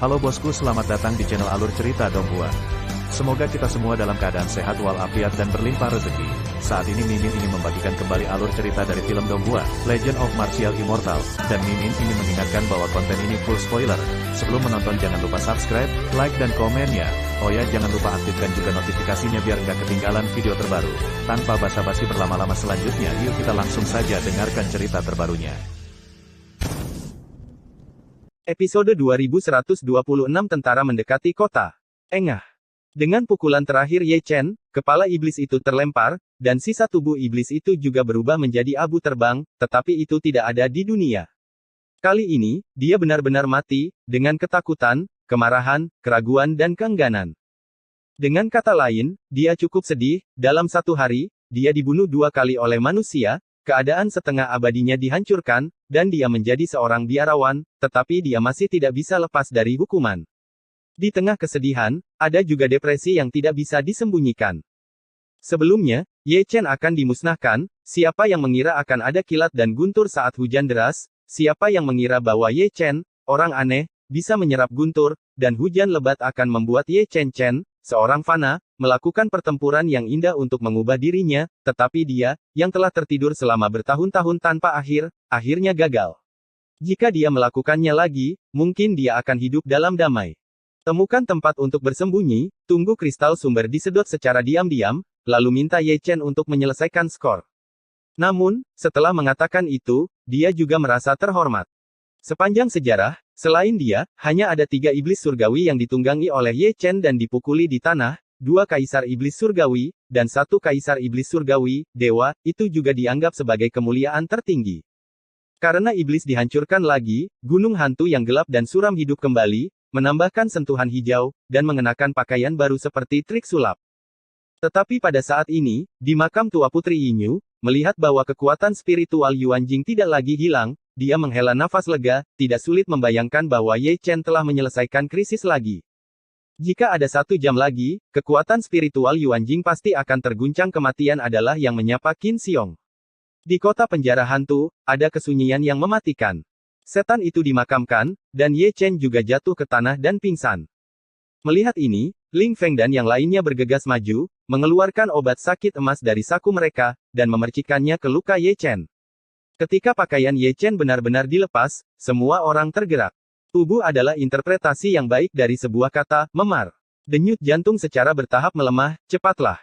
Halo bosku, selamat datang di channel Alur Cerita Donghua. Semoga kita semua dalam keadaan sehat walafiat dan berlimpah rezeki. Saat ini Mimin ingin membagikan kembali alur cerita dari film Donghua, Legend of Martial Immortal, dan Mimin ingin mengingatkan bahwa konten ini full spoiler. Sebelum menonton jangan lupa subscribe, like dan komen ya. Oh ya, jangan lupa aktifkan juga notifikasinya biar nggak ketinggalan video terbaru. Tanpa basa-basi berlama-lama selanjutnya, yuk kita langsung saja dengarkan cerita terbarunya. Episode 2126 Tentara Mendekati Kota. Engah. Dengan pukulan terakhir Ye Chen, kepala iblis itu terlempar, dan sisa tubuh iblis itu juga berubah menjadi abu terbang, tetapi itu tidak ada di dunia. Kali ini, dia benar-benar mati, dengan ketakutan, kemarahan, keraguan dan keengganan. Dengan kata lain, dia cukup sedih, dalam satu hari, dia dibunuh 2 kali oleh manusia, keadaan setengah abadinya dihancurkan, dan dia menjadi seorang biarawan, tetapi dia masih tidak bisa lepas dari hukuman. Di tengah kesedihan, ada juga depresi yang tidak bisa disembunyikan. Sebelumnya, Ye Chen akan dimusnahkan, siapa yang mengira akan ada kilat dan guntur saat hujan deras, siapa yang mengira bahwa Ye Chen, orang aneh, bisa menyerap guntur, dan hujan lebat akan membuat Ye Chen, seorang fana, melakukan pertempuran yang indah untuk mengubah dirinya, tetapi dia, yang telah tertidur selama bertahun-tahun tanpa akhir, akhirnya gagal. Jika dia melakukannya lagi, mungkin dia akan hidup dalam damai. Temukan tempat untuk bersembunyi, tunggu kristal sumber disedot secara diam-diam, lalu minta Ye Chen untuk menyelesaikan skor. Namun, setelah mengatakan itu, dia juga merasa terhormat. Sepanjang sejarah, selain dia, hanya ada 3 iblis surgawi yang ditunggangi oleh Ye Chen dan dipukuli di tanah, 2 kaisar iblis surgawi, dan 1 kaisar iblis surgawi, dewa, itu juga dianggap sebagai kemuliaan tertinggi. Karena iblis dihancurkan lagi, gunung hantu yang gelap dan suram hidup kembali, menambahkan sentuhan hijau, dan mengenakan pakaian baru seperti trik sulap. Tetapi pada saat ini, di makam tua Putri Yinyu, melihat bahwa kekuatan spiritual Yuan Jing tidak lagi hilang, dia menghela nafas lega, tidak sulit membayangkan bahwa Ye Chen telah menyelesaikan krisis lagi. Jika ada 1 jam lagi, kekuatan spiritual Yuan Jing pasti akan terguncang. Kematian adalah yang menyapa Qin Xiong. Di kota penjara hantu, ada kesunyian yang mematikan. Setan itu dimakamkan, dan Ye Chen juga jatuh ke tanah dan pingsan. Melihat ini, Ling Feng dan yang lainnya bergegas maju, mengeluarkan obat sakit emas dari saku mereka, dan memercikkannya ke luka Ye Chen. Ketika pakaian Ye Chen benar-benar dilepas, semua orang tergerak. Tubuh adalah interpretasi yang baik dari sebuah kata, memar. Denyut jantung secara bertahap melemah, cepatlah.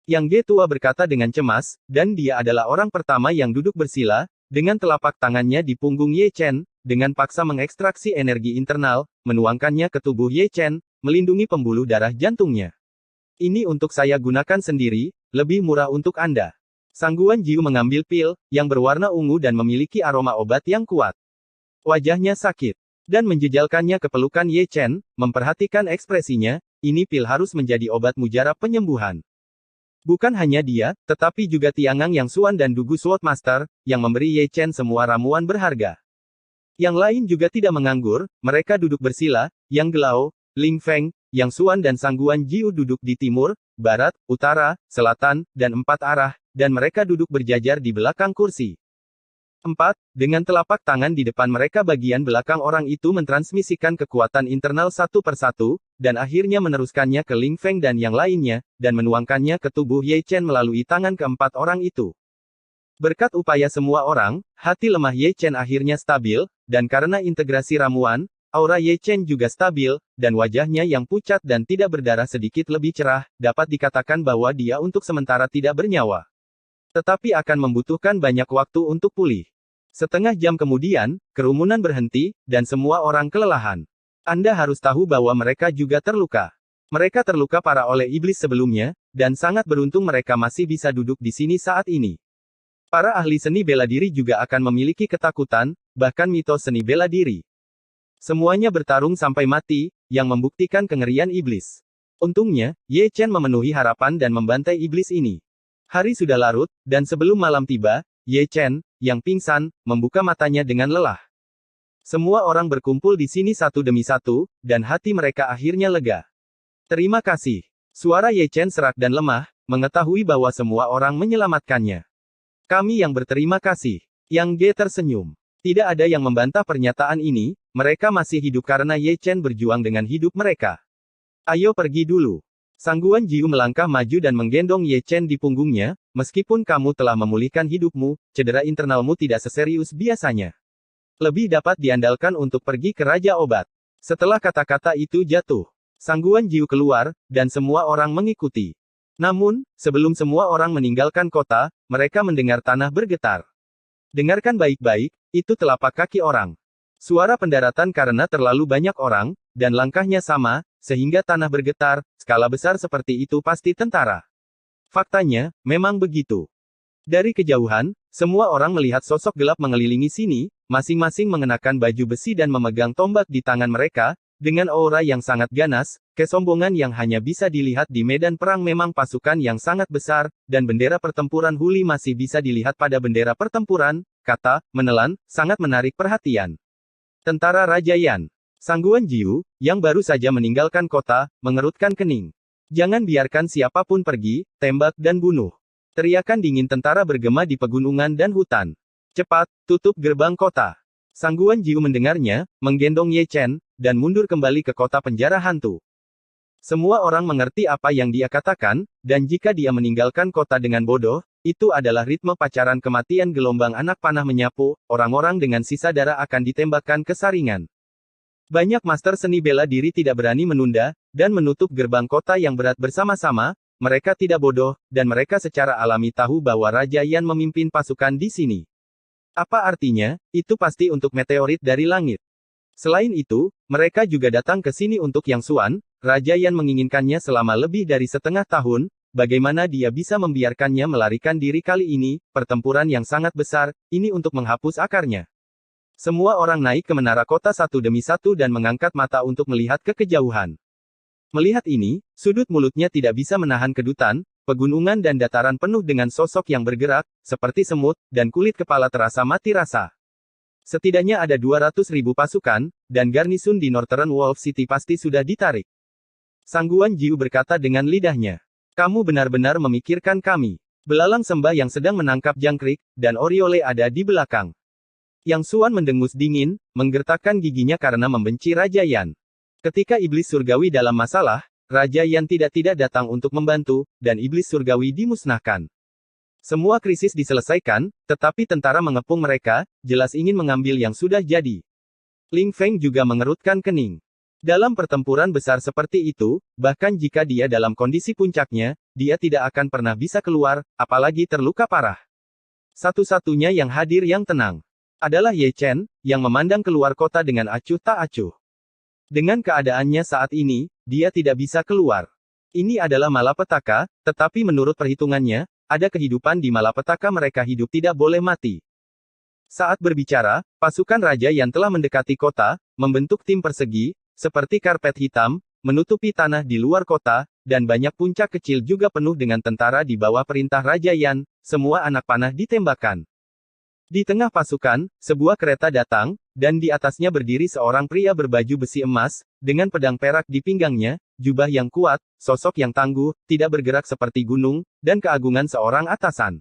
Yang Ge tua berkata dengan cemas, dan dia adalah orang pertama yang duduk bersila, dengan telapak tangannya di punggung Ye Chen, dengan paksa mengekstraksi energi internal, menuangkannya ke tubuh Ye Chen, melindungi pembuluh darah jantungnya. Ini untuk saya gunakan sendiri, lebih murah untuk Anda. Sangguan Jiu mengambil pil, yang berwarna ungu dan memiliki aroma obat yang kuat. Wajahnya sakit, dan menjejalkannya ke pelukan Ye Chen, memperhatikan ekspresinya, ini pil harus menjadi obat mujarab penyembuhan. Bukan hanya dia, tetapi juga Tiangang Yang Xuan dan Dugu Swordmaster, yang memberi Ye Chen semua ramuan berharga. Yang lain juga tidak menganggur, mereka duduk bersila, Yang Gelao, Ling Feng, Yang Xuan dan Sangguan Jiu duduk di timur, barat, utara, selatan, dan 4 arah, dan mereka duduk berjajar di belakang kursi. 4. Dengan telapak tangan di depan mereka bagian belakang orang itu mentransmisikan kekuatan internal satu persatu, dan akhirnya meneruskannya ke Ling Feng dan yang lainnya, dan menuangkannya ke tubuh Ye Chen melalui tangan keempat orang itu. Berkat upaya semua orang, hati lemah Ye Chen akhirnya stabil, dan karena integrasi ramuan, aura Ye Chen juga stabil, dan wajahnya yang pucat dan tidak berdarah sedikit lebih cerah, dapat dikatakan bahwa dia untuk sementara tidak bernyawa. Tetapi akan membutuhkan banyak waktu untuk pulih. Setengah jam kemudian, kerumunan berhenti, dan semua orang kelelahan. Anda harus tahu bahwa mereka juga terluka. Mereka terluka parah oleh iblis sebelumnya, dan sangat beruntung mereka masih bisa duduk di sini saat ini. Para ahli seni bela diri juga akan memiliki ketakutan, bahkan mitos seni bela diri. Semuanya bertarung sampai mati, yang membuktikan kengerian iblis. Untungnya, Ye Chen memenuhi harapan dan membantai iblis ini. Hari sudah larut, dan sebelum malam tiba, Ye Chen, yang pingsan, membuka matanya dengan lelah. Semua orang berkumpul di sini satu demi satu, dan hati mereka akhirnya lega. Terima kasih. Suara Ye Chen serak dan lemah, mengetahui bahwa semua orang menyelamatkannya. Kami yang berterima kasih. Yang Ge tersenyum. Tidak ada yang membantah pernyataan ini, mereka masih hidup karena Ye Chen berjuang dengan hidup mereka. Ayo pergi dulu. Sangguan Jiu melangkah maju dan menggendong Ye Chen di punggungnya, meskipun kamu telah memulihkan hidupmu, cedera internalmu tidak seserius biasanya. Lebih dapat diandalkan untuk pergi ke Raja Obat. Setelah kata-kata itu jatuh, Sangguan Jiu keluar, dan semua orang mengikuti. Namun, sebelum semua orang meninggalkan kota, mereka mendengar tanah bergetar. Dengarkan baik-baik, itu telapak kaki orang. Suara pendaratan karena terlalu banyak orang, dan langkahnya sama, sehingga tanah bergetar, skala besar seperti itu pasti tentara. Faktanya, memang begitu. Dari kejauhan, semua orang melihat sosok gelap mengelilingi sini, masing-masing mengenakan baju besi dan memegang tombak di tangan mereka, dengan aura yang sangat ganas, kesombongan yang hanya bisa dilihat di medan perang memang pasukan yang sangat besar, dan bendera pertempuran Huli masih bisa dilihat pada bendera pertempuran, kata, menelan, sangat menarik perhatian. Tentara Raja Yan. Sangguan Jiu, yang baru saja meninggalkan kota, mengerutkan kening. Jangan biarkan siapapun pergi, tembak dan bunuh. Teriakan dingin tentara bergema di pegunungan dan hutan. Cepat, tutup gerbang kota. Sangguan Jiu mendengarnya, menggendong Ye Chen, dan mundur kembali ke kota penjara hantu. Semua orang mengerti apa yang dia katakan, dan jika dia meninggalkan kota dengan bodoh, itu adalah ritme pacaran kematian gelombang anak panah menyapu, orang-orang dengan sisa darah akan ditembakkan ke saringan. Banyak master seni bela diri tidak berani menunda, dan menutup gerbang kota yang berat bersama-sama, mereka tidak bodoh, dan mereka secara alami tahu bahwa Raja Yan memimpin pasukan di sini. Apa artinya? Itu pasti untuk meteorit dari langit. Selain itu, mereka juga datang ke sini untuk Yang Xuan. Raja Yan menginginkannya selama lebih dari setengah tahun, bagaimana dia bisa membiarkannya melarikan diri kali ini, pertempuran yang sangat besar, ini untuk menghapus akarnya. Semua orang naik ke menara kota satu demi satu dan mengangkat mata untuk melihat ke kejauhan. Melihat ini, sudut mulutnya tidak bisa menahan kedutan, pegunungan dan dataran penuh dengan sosok yang bergerak, seperti semut, dan kulit kepala terasa mati rasa. Setidaknya ada 200.000 pasukan, dan garnisun di Northern Wolf City pasti sudah ditarik. Sangguan Jiu berkata dengan lidahnya. Kamu benar-benar memikirkan kami. Belalang sembah yang sedang menangkap jangkrik, dan Oriole ada di belakang. Yang Xuan mendengus dingin, menggertakkan giginya karena membenci Raja Yan. Ketika iblis surgawi dalam masalah, Raja Yan tidak datang untuk membantu, dan iblis surgawi dimusnahkan. Semua krisis diselesaikan, tetapi tentara mengepung mereka, jelas ingin mengambil yang sudah jadi. Ling Feng juga mengerutkan kening. Dalam pertempuran besar seperti itu, bahkan jika dia dalam kondisi puncaknya, dia tidak akan pernah bisa keluar, apalagi terluka parah. Satu-satunya yang hadir yang tenang adalah Ye Chen, yang memandang keluar kota dengan acuh tak acuh. Dengan keadaannya saat ini, dia tidak bisa keluar. Ini adalah malapetaka, tetapi menurut perhitungannya, ada kehidupan di malapetaka mereka hidup tidak boleh mati. Saat berbicara, pasukan Raja yang telah mendekati kota, membentuk tim persegi, seperti karpet hitam, menutupi tanah di luar kota, dan banyak puncak kecil juga penuh dengan tentara di bawah perintah Raja Yan, semua anak panah ditembakkan. Di tengah pasukan, sebuah kereta datang, dan di atasnya berdiri seorang pria berbaju besi emas, dengan pedang perak di pinggangnya, jubah yang kuat, sosok yang tangguh, tidak bergerak seperti gunung, dan keagungan seorang atasan.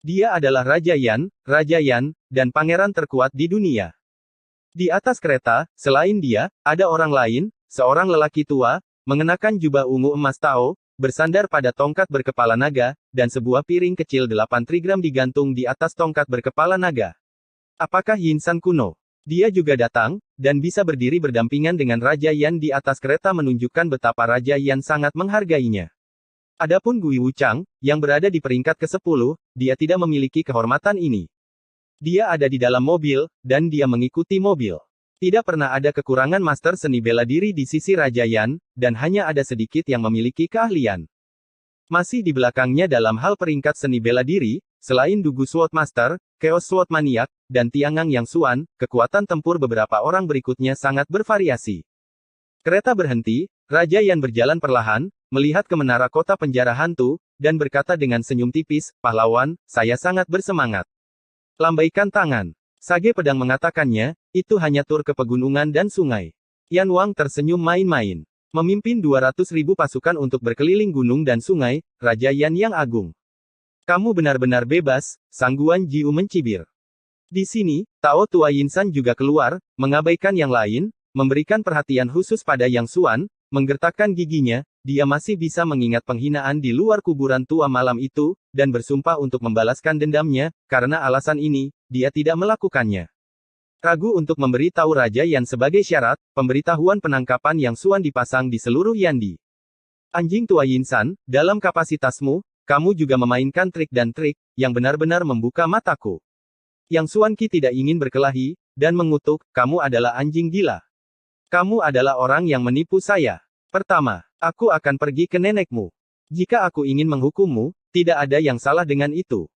Dia adalah Raja Yan, dan pangeran terkuat di dunia. Di atas kereta, selain dia, ada orang lain, seorang lelaki tua, mengenakan jubah ungu emas Tao, bersandar pada tongkat berkepala naga, dan sebuah piring kecil 8 trigram digantung di atas tongkat berkepala naga. Apakah Yin San kuno? Dia juga datang, dan bisa berdiri berdampingan dengan Raja Yan di atas kereta menunjukkan betapa Raja Yan sangat menghargainya. Adapun Gui Wuchang, yang berada di peringkat ke-10, dia tidak memiliki kehormatan ini. Dia ada di dalam mobil, dan dia mengikuti mobil. Tidak pernah ada kekurangan master seni bela diri di sisi Raja Yan, dan hanya ada sedikit yang memiliki keahlian. Masih di belakangnya dalam hal peringkat seni bela diri, selain Dugu Sword Master, Chaos Sword Maniac, dan Tiangang Yang Xuan, kekuatan tempur beberapa orang berikutnya sangat bervariasi. Kereta berhenti, Raja Yan berjalan perlahan, melihat ke menara kota penjara hantu, dan berkata dengan senyum tipis, pahlawan, saya sangat bersemangat. Lambaikan tangan. Sage pedang mengatakannya, itu hanya tur ke pegunungan dan sungai. Yan Wang tersenyum main-main. Memimpin 200.000 pasukan untuk berkeliling gunung dan sungai, Raja Yan yang agung. Kamu benar-benar bebas, Sangguan Jiu mencibir. Di sini, Tao Tua Yinsan juga keluar, mengabaikan yang lain, memberikan perhatian khusus pada Yang Xuan, menggertakkan giginya, dia masih bisa mengingat penghinaan di luar kuburan tua malam itu, dan bersumpah untuk membalaskan dendamnya, karena alasan ini, dia tidak melakukannya. Ragu untuk memberi tahu Raja Yan sebagai syarat, pemberitahuan penangkapan Yang Xuan dipasang di seluruh Yandi. Anjing tua Yinsan, dalam kapasitasmu, kamu juga memainkan trik dan trik, yang benar-benar membuka mataku. Yang Xuan Qi tidak ingin berkelahi, dan mengutuk, kamu adalah anjing gila. Kamu adalah orang yang menipu saya. Pertama, aku akan pergi ke nenekmu. Jika aku ingin menghukummu, tidak ada yang salah dengan itu.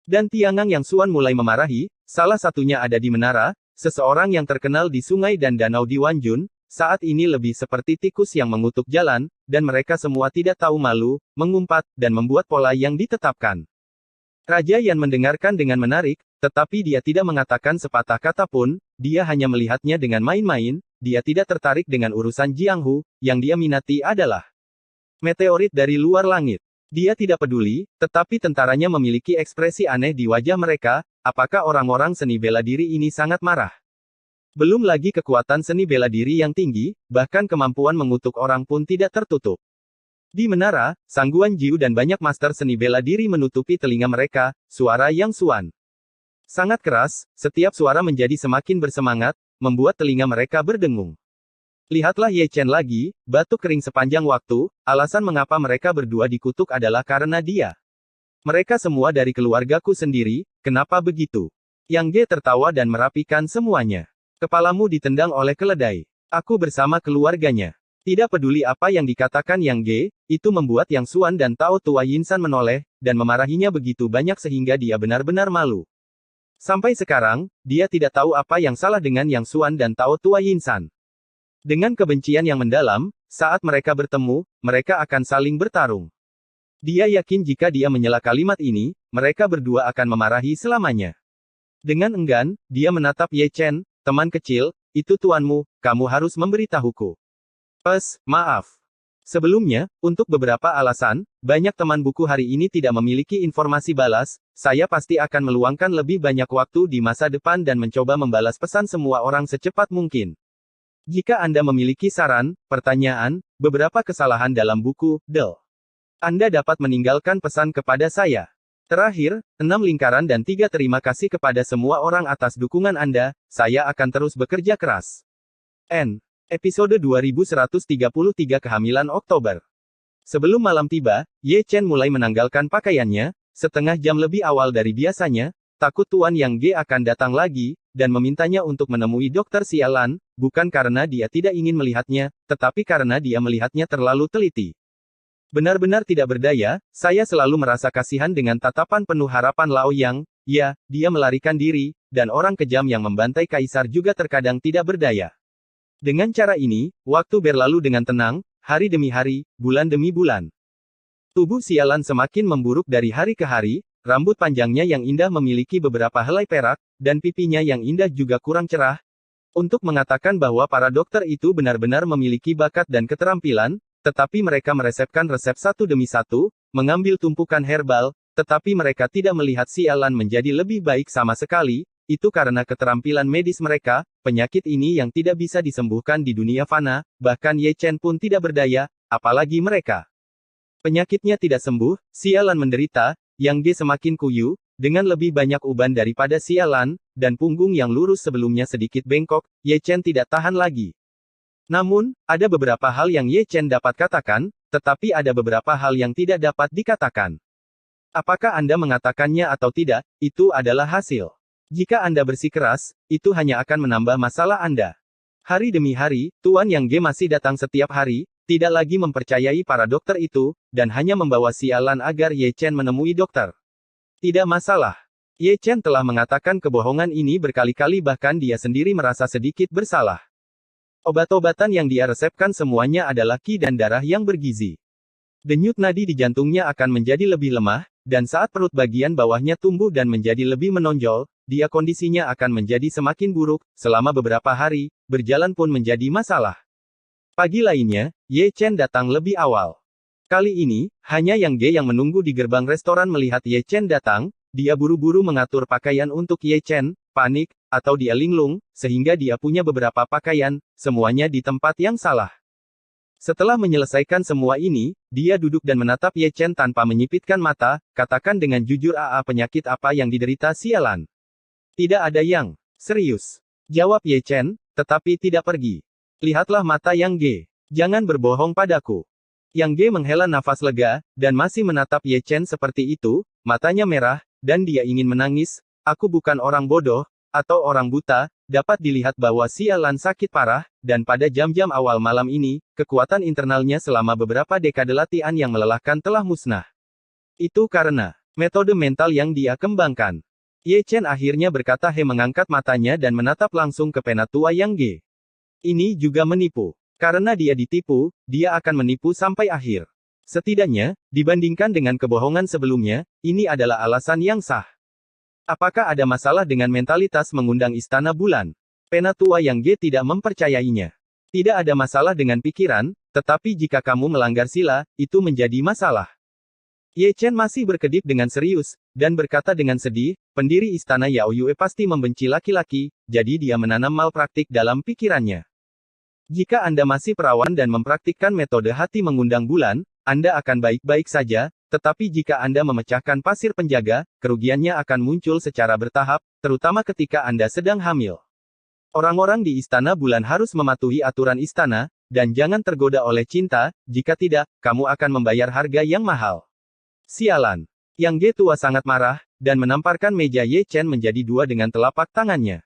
Dan Tiangang Yang Xuan mulai memarahi, salah satunya ada di menara, seseorang yang terkenal di sungai dan danau di Wanjun, saat ini lebih seperti tikus yang mengutuk jalan, dan mereka semua tidak tahu malu, mengumpat, dan membuat pola yang ditetapkan. Raja Yan mendengarkan dengan menarik, tetapi dia tidak mengatakan sepatah kata pun, dia hanya melihatnya dengan main-main, dia tidak tertarik dengan urusan Jianghu, yang dia minati adalah meteorit dari luar langit. Dia tidak peduli, tetapi tentaranya memiliki ekspresi aneh di wajah mereka, apakah orang-orang seni bela diri ini sangat marah? Belum lagi kekuatan seni bela diri yang tinggi, bahkan kemampuan mengutuk orang pun tidak tertutup. Di menara, Sangguan Jiu dan banyak master seni bela diri menutupi telinga mereka, suara Yang Xuan sangat keras, setiap suara menjadi semakin bersemangat, membuat telinga mereka berdengung. Lihatlah Ye Chen lagi, batuk kering sepanjang waktu, alasan mengapa mereka berdua dikutuk adalah karena dia. Mereka semua dari keluargaku sendiri, kenapa begitu? Yang Ge tertawa dan merapikan semuanya. Kepalamu ditendang oleh keledai. Aku bersama keluarganya. Tidak peduli apa yang dikatakan Yang Ge, itu membuat Yang Xuan dan Tao Tua Yinsan menoleh, dan memarahinya begitu banyak sehingga dia benar-benar malu. Sampai sekarang, dia tidak tahu apa yang salah dengan Yang Xuan dan Tao Tua Yinsan. Dengan kebencian yang mendalam, saat mereka bertemu, mereka akan saling bertarung. Dia yakin jika dia menyela kalimat ini, mereka berdua akan memarahi selamanya. Dengan enggan, dia menatap Ye Chen, teman kecil, itu tuanmu, kamu harus memberitahuku. Maaf. Sebelumnya, untuk beberapa alasan, banyak teman buku hari ini tidak memiliki informasi balas, saya pasti akan meluangkan lebih banyak waktu di masa depan dan mencoba membalas pesan semua orang secepat mungkin. Jika Anda memiliki saran, pertanyaan, beberapa kesalahan dalam buku, Anda dapat meninggalkan pesan kepada saya. Terakhir, 6 lingkaran dan 3 terima kasih kepada semua orang atas dukungan Anda, saya akan terus bekerja keras. Episode 2133 Kehamilan Oktober. Sebelum malam tiba, Ye Chen mulai menanggalkan pakaiannya, setengah jam lebih awal dari biasanya, takut Tuan Yang Ge akan datang lagi, dan memintanya untuk menemui Dokter Sialan, bukan karena dia tidak ingin melihatnya, tetapi karena dia melihatnya terlalu teliti. Benar-benar tidak berdaya, saya selalu merasa kasihan dengan tatapan penuh harapan Lao Yang, ya, dia melarikan diri, dan orang kejam yang membantai kaisar juga terkadang tidak berdaya. Dengan cara ini, waktu berlalu dengan tenang, hari demi hari, bulan demi bulan. Tubuh Sialan semakin memburuk dari hari ke hari, rambut panjangnya yang indah memiliki beberapa helai perak, dan pipinya yang indah juga kurang cerah. Untuk mengatakan bahwa para dokter itu benar-benar memiliki bakat dan keterampilan, tetapi mereka meresepkan resep satu demi satu, mengambil tumpukan herbal, tetapi mereka tidak melihat Sialan menjadi lebih baik sama sekali. Itu karena keterampilan medis mereka, penyakit ini yang tidak bisa disembuhkan di dunia fana, bahkan Ye Chen pun tidak berdaya, apalagi mereka. Penyakitnya tidak sembuh, Sialan menderita, Yang Ge semakin kuyu, dengan lebih banyak uban daripada Sialan, dan punggung yang lurus sebelumnya sedikit bengkok, Ye Chen tidak tahan lagi. Namun, ada beberapa hal yang Ye Chen dapat katakan, tetapi ada beberapa hal yang tidak dapat dikatakan. Apakah Anda mengatakannya atau tidak, itu adalah hasil. Jika Anda bersikeras, itu hanya akan menambah masalah Anda. Hari demi hari, Tuan Yang Ge masih datang setiap hari, tidak lagi mempercayai para dokter itu, dan hanya membawa Sialan agar Ye Chen menemui dokter. Tidak masalah. Ye Chen telah mengatakan kebohongan ini berkali-kali bahkan dia sendiri merasa sedikit bersalah. Obat-obatan yang dia resepkan semuanya adalah qi dan darah yang bergizi. Denyut nadi di jantungnya akan menjadi lebih lemah, dan saat perut bagian bawahnya tumbuh dan menjadi lebih menonjol, dia kondisinya akan menjadi semakin buruk, selama beberapa hari, berjalan pun menjadi masalah. Pagi lainnya, Ye Chen datang lebih awal. Kali ini, hanya Yang Ge yang menunggu di gerbang restoran melihat Ye Chen datang, dia buru-buru mengatur pakaian untuk Ye Chen, panik, atau dia linglung, sehingga dia punya beberapa pakaian, semuanya di tempat yang salah. Setelah menyelesaikan semua ini, dia duduk dan menatap Ye Chen tanpa menyipitkan mata, katakan dengan jujur penyakit apa yang diderita sialan. Tidak ada yang serius. Jawab Ye Chen, tetapi tidak pergi. Lihatlah mata Yang Ge. Jangan berbohong padaku. Yang Ge menghela nafas lega, dan masih menatap Ye Chen seperti itu, matanya merah, dan dia ingin menangis. Aku bukan orang bodoh, atau orang buta, dapat dilihat bahwa sialan sakit parah, dan pada jam-jam awal malam ini, kekuatan internalnya selama beberapa dekade latihan yang melelahkan telah musnah. Itu karena metode mental yang dia kembangkan. Ye Chen akhirnya berkata mengangkat matanya dan menatap langsung ke penatua Yang Ge. Ini juga menipu. Karena dia ditipu, dia akan menipu sampai akhir. Setidaknya, dibandingkan dengan kebohongan sebelumnya, ini adalah alasan yang sah. Apakah ada masalah dengan mentalitas mengundang istana bulan? Penatua Yang Ge tidak mempercayainya. Tidak ada masalah dengan pikiran, tetapi jika kamu melanggar sila, itu menjadi masalah. Ye Chen masih berkedip dengan serius, dan berkata dengan sedih, pendiri istana Yao Yue pasti membenci laki-laki, jadi dia menanam malpraktik dalam pikirannya. Jika Anda masih perawan dan mempraktikkan metode hati mengundang bulan, Anda akan baik-baik saja, tetapi jika Anda memecahkan pasir penjaga, kerugiannya akan muncul secara bertahap, terutama ketika Anda sedang hamil. Orang-orang di istana bulan harus mematuhi aturan istana, dan jangan tergoda oleh cinta, jika tidak, kamu akan membayar harga yang mahal. Sialan. Yang Ge tua sangat marah, dan menamparkan meja Ye Chen menjadi dua dengan telapak tangannya.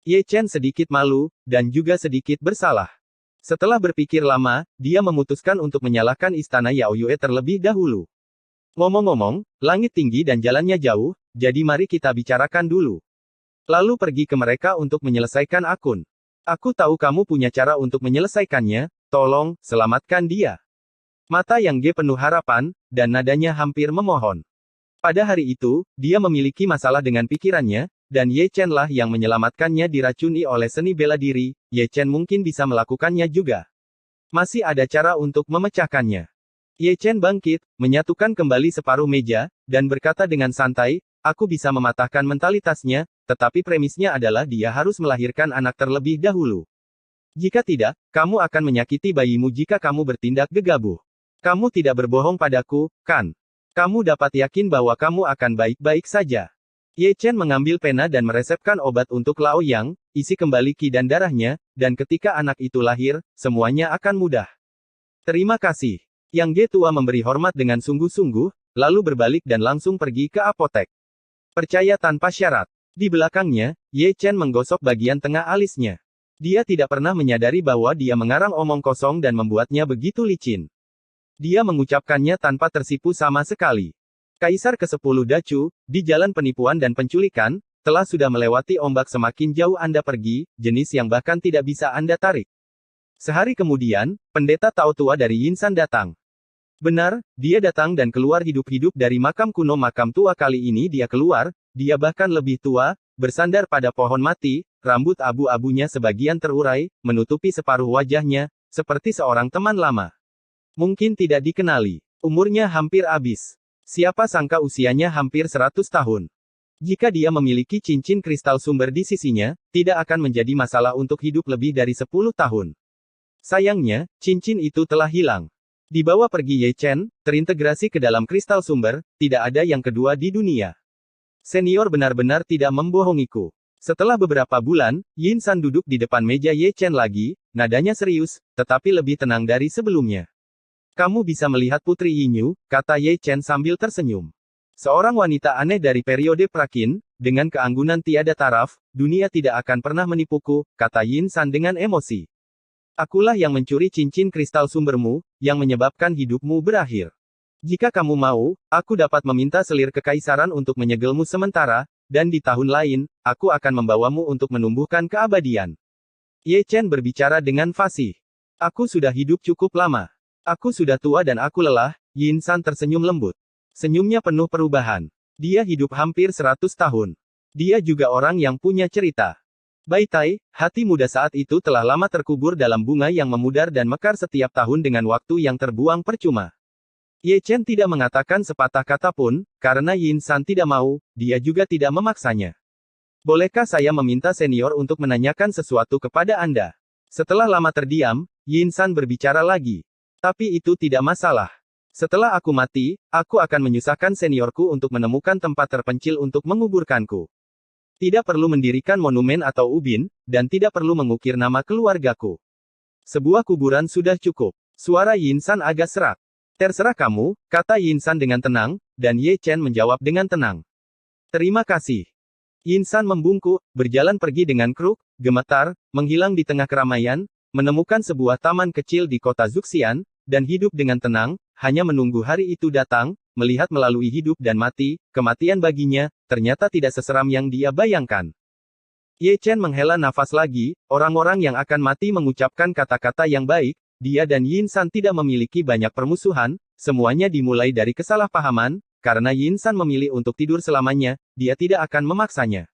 Ye Chen sedikit malu, dan juga sedikit bersalah. Setelah berpikir lama, dia memutuskan untuk menyalahkan istana Yao Yue terlebih dahulu. Ngomong-ngomong, langit tinggi dan jalannya jauh, jadi mari kita bicarakan dulu. Lalu pergi ke mereka untuk menyelesaikan akun. Aku tahu kamu punya cara untuk menyelesaikannya, tolong, selamatkan dia. Mata Yang Ge penuh harapan, dan nadanya hampir memohon. Pada hari itu, dia memiliki masalah dengan pikirannya, dan Ye Chen lah yang menyelamatkannya diracuni oleh seni bela diri, Ye Chen mungkin bisa melakukannya juga. Masih ada cara untuk memecahkannya. Ye Chen bangkit, menyatukan kembali separuh meja, dan berkata dengan santai, aku bisa mematahkan mentalitasnya, tetapi premisnya adalah dia harus melahirkan anak terlebih dahulu. Jika tidak, kamu akan menyakiti bayimu jika kamu bertindak gegabah. Kamu tidak berbohong padaku, kan? Kamu dapat yakin bahwa kamu akan baik-baik saja. Ye Chen mengambil pena dan meresepkan obat untuk Lao Yang, isi kembali qi dan darahnya, dan ketika anak itu lahir, semuanya akan mudah. Terima kasih. Yang Ge tua memberi hormat dengan sungguh-sungguh, lalu berbalik dan langsung pergi ke apotek. Percaya tanpa syarat. Di belakangnya, Ye Chen menggosok bagian tengah alisnya. Dia tidak pernah menyadari bahwa dia mengarang omong kosong dan membuatnya begitu licin. Dia mengucapkannya tanpa tersipu sama sekali. Kaisar ke-10 Dacu, di jalan penipuan dan penculikan, telah sudah melewati ombak semakin jauh Anda pergi, jenis yang bahkan tidak bisa Anda tarik. Sehari kemudian, pendeta Tao tua dari Yinsan datang. Benar, dia datang dan keluar hidup-hidup dari makam kuno makam tua kali ini dia keluar, dia bahkan lebih tua, bersandar pada pohon mati, rambut abu-abunya sebagian terurai, menutupi separuh wajahnya, seperti seorang teman lama. Mungkin tidak dikenali. Umurnya hampir habis. Siapa sangka usianya hampir 100 tahun. Jika dia memiliki cincin kristal sumber di sisinya, tidak akan menjadi masalah untuk hidup lebih dari 10 tahun. Sayangnya, cincin itu telah hilang. Dibawa pergi Ye Chen, terintegrasi ke dalam kristal sumber, tidak ada yang kedua di dunia. Senior benar-benar tidak membohongiku. Setelah beberapa bulan, Yin San duduk di depan meja Ye Chen lagi, nadanya serius, tetapi lebih tenang dari sebelumnya. Kamu bisa melihat Putri Yinyu, kata Ye Chen sambil tersenyum. Seorang wanita aneh dari periode Prakin, dengan keanggunan tiada taraf, dunia tidak akan pernah menipuku, kata Yin San dengan emosi. Akulah yang mencuri cincin kristal sumbermu, yang menyebabkan hidupmu berakhir. Jika kamu mau, aku dapat meminta selir kekaisaran untuk menyegelmu sementara, dan di tahun lain, aku akan membawamu untuk menumbuhkan keabadian. Ye Chen berbicara dengan fasih. Aku sudah hidup cukup lama. Aku sudah tua dan aku lelah, Yin San tersenyum lembut. Senyumnya penuh perubahan. Dia hidup hampir 100 tahun. Dia juga orang yang punya cerita. Baitai, hati muda saat itu telah lama terkubur dalam bunga yang memudar dan mekar setiap tahun dengan waktu yang terbuang percuma. Ye Chen tidak mengatakan sepatah kata pun, karena Yin San tidak mau, dia juga tidak memaksanya. Bolehkah saya meminta senior untuk menanyakan sesuatu kepada Anda? Setelah lama terdiam, Yin San berbicara lagi. Tapi itu tidak masalah. Setelah aku mati, aku akan menyusahkan seniorku untuk menemukan tempat terpencil untuk menguburkanku. Tidak perlu mendirikan monumen atau ubin, dan tidak perlu mengukir nama keluargaku. Sebuah kuburan sudah cukup. Suara Yin San agak serak. Terserah kamu, kata Yin San dengan tenang, dan Ye Chen menjawab dengan tenang. Terima kasih. Yin San membungkuk, berjalan pergi dengan kruk, gemetar, menghilang di tengah keramaian, menemukan sebuah taman kecil di kota Zuxian, dan hidup dengan tenang, hanya menunggu hari itu datang, melihat melalui hidup dan mati, kematian baginya, ternyata tidak seseram yang dia bayangkan. Ye Chen menghela nafas lagi, orang-orang yang akan mati mengucapkan kata-kata yang baik, dia dan Yin San tidak memiliki banyak permusuhan, semuanya dimulai dari kesalahpahaman, karena Yin San memilih untuk tidur selamanya, dia tidak akan memaksanya.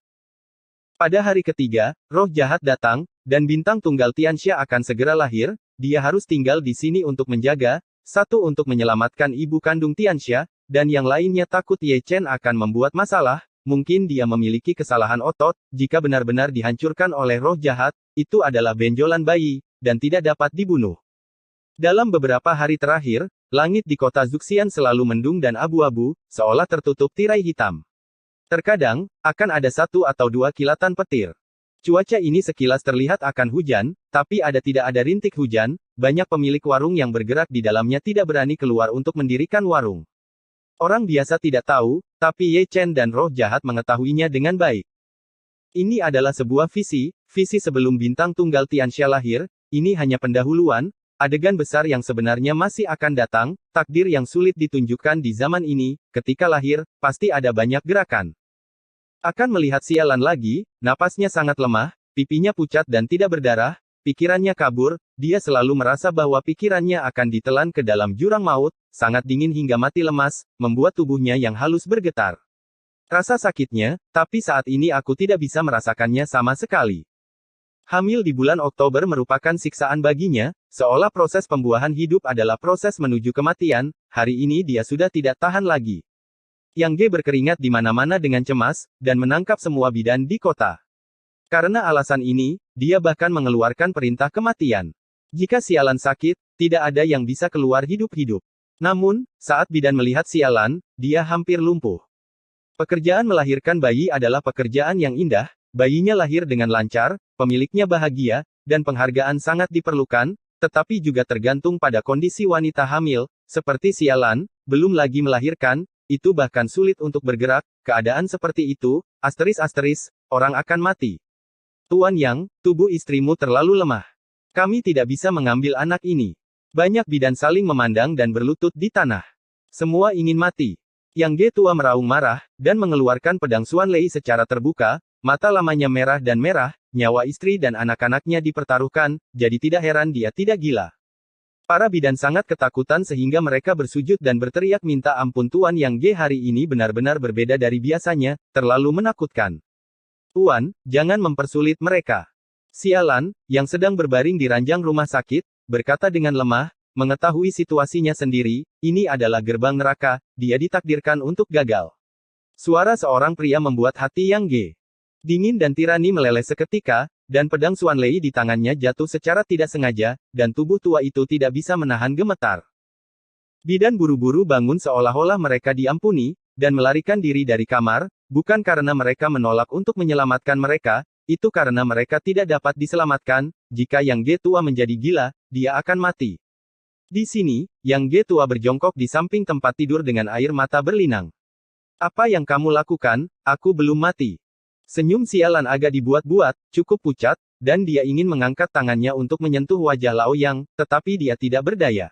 Pada hari ketiga, roh jahat datang, dan bintang tunggal Tianxia akan segera lahir, dia harus tinggal di sini untuk menjaga, satu untuk menyelamatkan ibu kandung Tianxia, dan yang lainnya takut Ye Chen akan membuat masalah, mungkin dia memiliki kesalahan otot, jika benar-benar dihancurkan oleh roh jahat, itu adalah benjolan bayi, dan tidak dapat dibunuh. Dalam beberapa hari terakhir, langit di kota Zuxian selalu mendung dan abu-abu, seolah tertutup tirai hitam. Terkadang, akan ada satu atau dua kilatan petir. Cuaca ini sekilas terlihat akan hujan, tapi tidak ada rintik hujan, banyak pemilik warung yang bergerak di dalamnya tidak berani keluar untuk mendirikan warung. Orang biasa tidak tahu, tapi Ye Chen dan roh jahat mengetahuinya dengan baik. Ini adalah sebuah visi sebelum bintang tunggal Tianxia lahir, ini hanya pendahuluan, adegan besar yang sebenarnya masih akan datang, takdir yang sulit ditunjukkan di zaman ini, ketika lahir, pasti ada banyak gerakan. Akan melihat sialan lagi, napasnya sangat lemah, pipinya pucat dan tidak berdarah, pikirannya kabur, dia selalu merasa bahwa pikirannya akan ditelan ke dalam jurang maut, sangat dingin hingga mati lemas, membuat tubuhnya yang halus bergetar. Rasa sakitnya, tapi saat ini aku tidak bisa merasakannya sama sekali. Hamil di bulan Oktober merupakan siksaan baginya, seolah proses pembuahan hidup adalah proses menuju kematian, hari ini dia sudah tidak tahan lagi. Yang Ge berkeringat di mana-mana dengan cemas, dan menangkap semua bidan di kota. Karena alasan ini, dia bahkan mengeluarkan perintah kematian. Jika sialan sakit, tidak ada yang bisa keluar hidup-hidup. Namun, saat bidan melihat sialan, dia hampir lumpuh. Pekerjaan melahirkan bayi adalah pekerjaan yang indah, bayinya lahir dengan lancar, pemiliknya bahagia, dan penghargaan sangat diperlukan, tetapi juga tergantung pada kondisi wanita hamil, seperti sialan, belum lagi melahirkan, itu bahkan sulit untuk bergerak, keadaan seperti itu, orang akan mati. Tuan Yang, tubuh istrimu terlalu lemah. Kami tidak bisa mengambil anak ini. Banyak bidan saling memandang dan berlutut di tanah. Semua ingin mati. Yang Ge tua meraung marah, dan mengeluarkan pedang Xuan Lei secara terbuka, mata lamanya merah dan merah, nyawa istri dan anak-anaknya dipertaruhkan, jadi tidak heran dia tidak gila. Para bidan sangat ketakutan sehingga mereka bersujud dan berteriak minta ampun. Tuan Yang Ge hari ini benar-benar berbeda dari biasanya, terlalu menakutkan. Tuan, jangan mempersulit mereka. Sialan, yang sedang berbaring di ranjang rumah sakit, berkata dengan lemah, mengetahui situasinya sendiri, ini adalah gerbang neraka, dia ditakdirkan untuk gagal. Suara seorang pria membuat hati Yang Ge dingin dan tirani meleleh seketika, dan pedang Xuan Lei di tangannya jatuh secara tidak sengaja, dan tubuh tua itu tidak bisa menahan gemetar. Bidan buru-buru bangun seolah-olah mereka diampuni, dan melarikan diri dari kamar, bukan karena mereka menolak untuk menyelamatkan mereka, itu karena mereka tidak dapat diselamatkan, jika Yang Ge tua menjadi gila, dia akan mati. Di sini, Yang Ge tua berjongkok di samping tempat tidur dengan air mata berlinang. Apa yang kamu lakukan? Aku belum mati. Senyum sialan agak dibuat-buat, cukup pucat, dan dia ingin mengangkat tangannya untuk menyentuh wajah Lao Yang, tetapi dia tidak berdaya.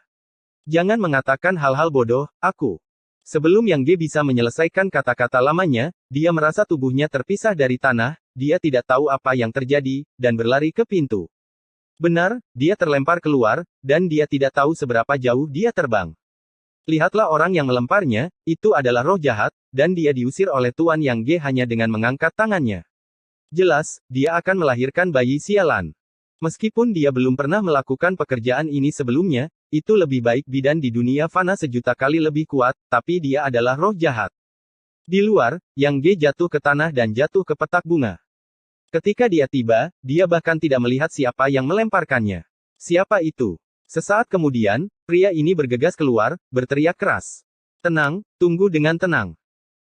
Jangan mengatakan hal-hal bodoh, aku. Sebelum Yang Ge bisa menyelesaikan kata-kata lamanya, dia merasa tubuhnya terpisah dari tanah, dia tidak tahu apa yang terjadi, dan berlari ke pintu. Benar, dia terlempar keluar, dan dia tidak tahu seberapa jauh dia terbang. Lihatlah orang yang melemparnya, itu adalah roh jahat, dan dia diusir oleh Tuan Yang Ge hanya dengan mengangkat tangannya. Jelas, dia akan melahirkan bayi sialan. Meskipun dia belum pernah melakukan pekerjaan ini sebelumnya, itu lebih baik bidan di dunia fana sejuta kali lebih kuat, tapi dia adalah roh jahat. Di luar, Yang Ge jatuh ke tanah dan jatuh ke petak bunga. Ketika dia tiba, dia bahkan tidak melihat siapa yang melemparkannya. Siapa itu? Sesaat kemudian, pria ini bergegas keluar, berteriak keras. Tenang, tunggu dengan tenang.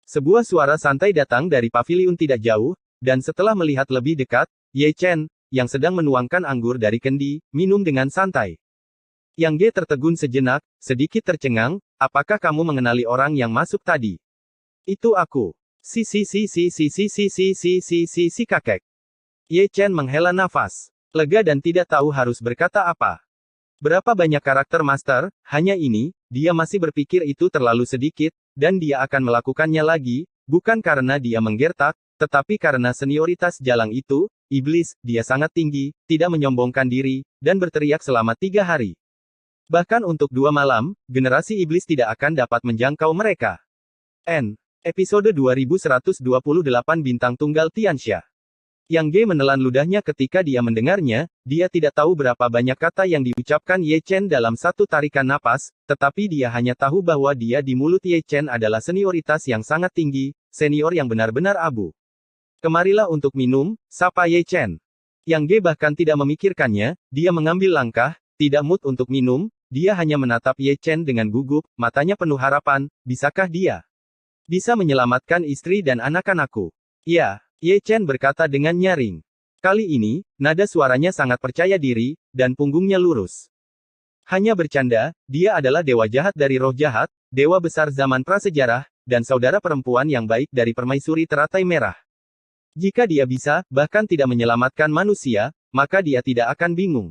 Sebuah suara santai datang dari paviliun tidak jauh, dan setelah melihat lebih dekat, Ye Chen, yang sedang menuangkan anggur dari kendi, minum dengan santai. Yang Ge tertegun sejenak, sedikit tercengang, apakah kamu mengenali orang yang masuk tadi? Itu aku. Si kakek. Ye Chen menghela nafas. Lega dan tidak tahu harus berkata apa. Berapa banyak karakter master, hanya ini, dia masih berpikir itu terlalu sedikit, dan dia akan melakukannya lagi, bukan karena dia menggertak, tetapi karena senioritas jalang itu, iblis, dia sangat tinggi, tidak menyombongkan diri, dan berteriak selama 3 hari. Bahkan untuk 2 malam, generasi iblis tidak akan dapat menjangkau mereka. Episode 2128 Bintang Tunggal Tianxia. Yang Ge menelan ludahnya ketika dia mendengarnya, dia tidak tahu berapa banyak kata yang diucapkan Ye Chen dalam satu tarikan napas, tetapi dia hanya tahu bahwa dia di mulut Ye Chen adalah senioritas yang sangat tinggi, senior yang benar-benar abu. Kemarilah untuk minum, sapa Ye Chen. Yang Ge bahkan tidak memikirkannya, dia mengambil langkah, tidak mood untuk minum, dia hanya menatap Ye Chen dengan gugup, matanya penuh harapan, bisakah dia bisa menyelamatkan istri dan anak-anakku? Ya. Ye Chen berkata dengan nyaring. Kali ini, nada suaranya sangat percaya diri, dan punggungnya lurus. Hanya bercanda, dia adalah dewa jahat dari roh jahat, dewa besar zaman prasejarah, dan saudara perempuan yang baik dari permaisuri teratai merah. Jika dia bisa, bahkan tidak menyelamatkan manusia, maka dia tidak akan bingung.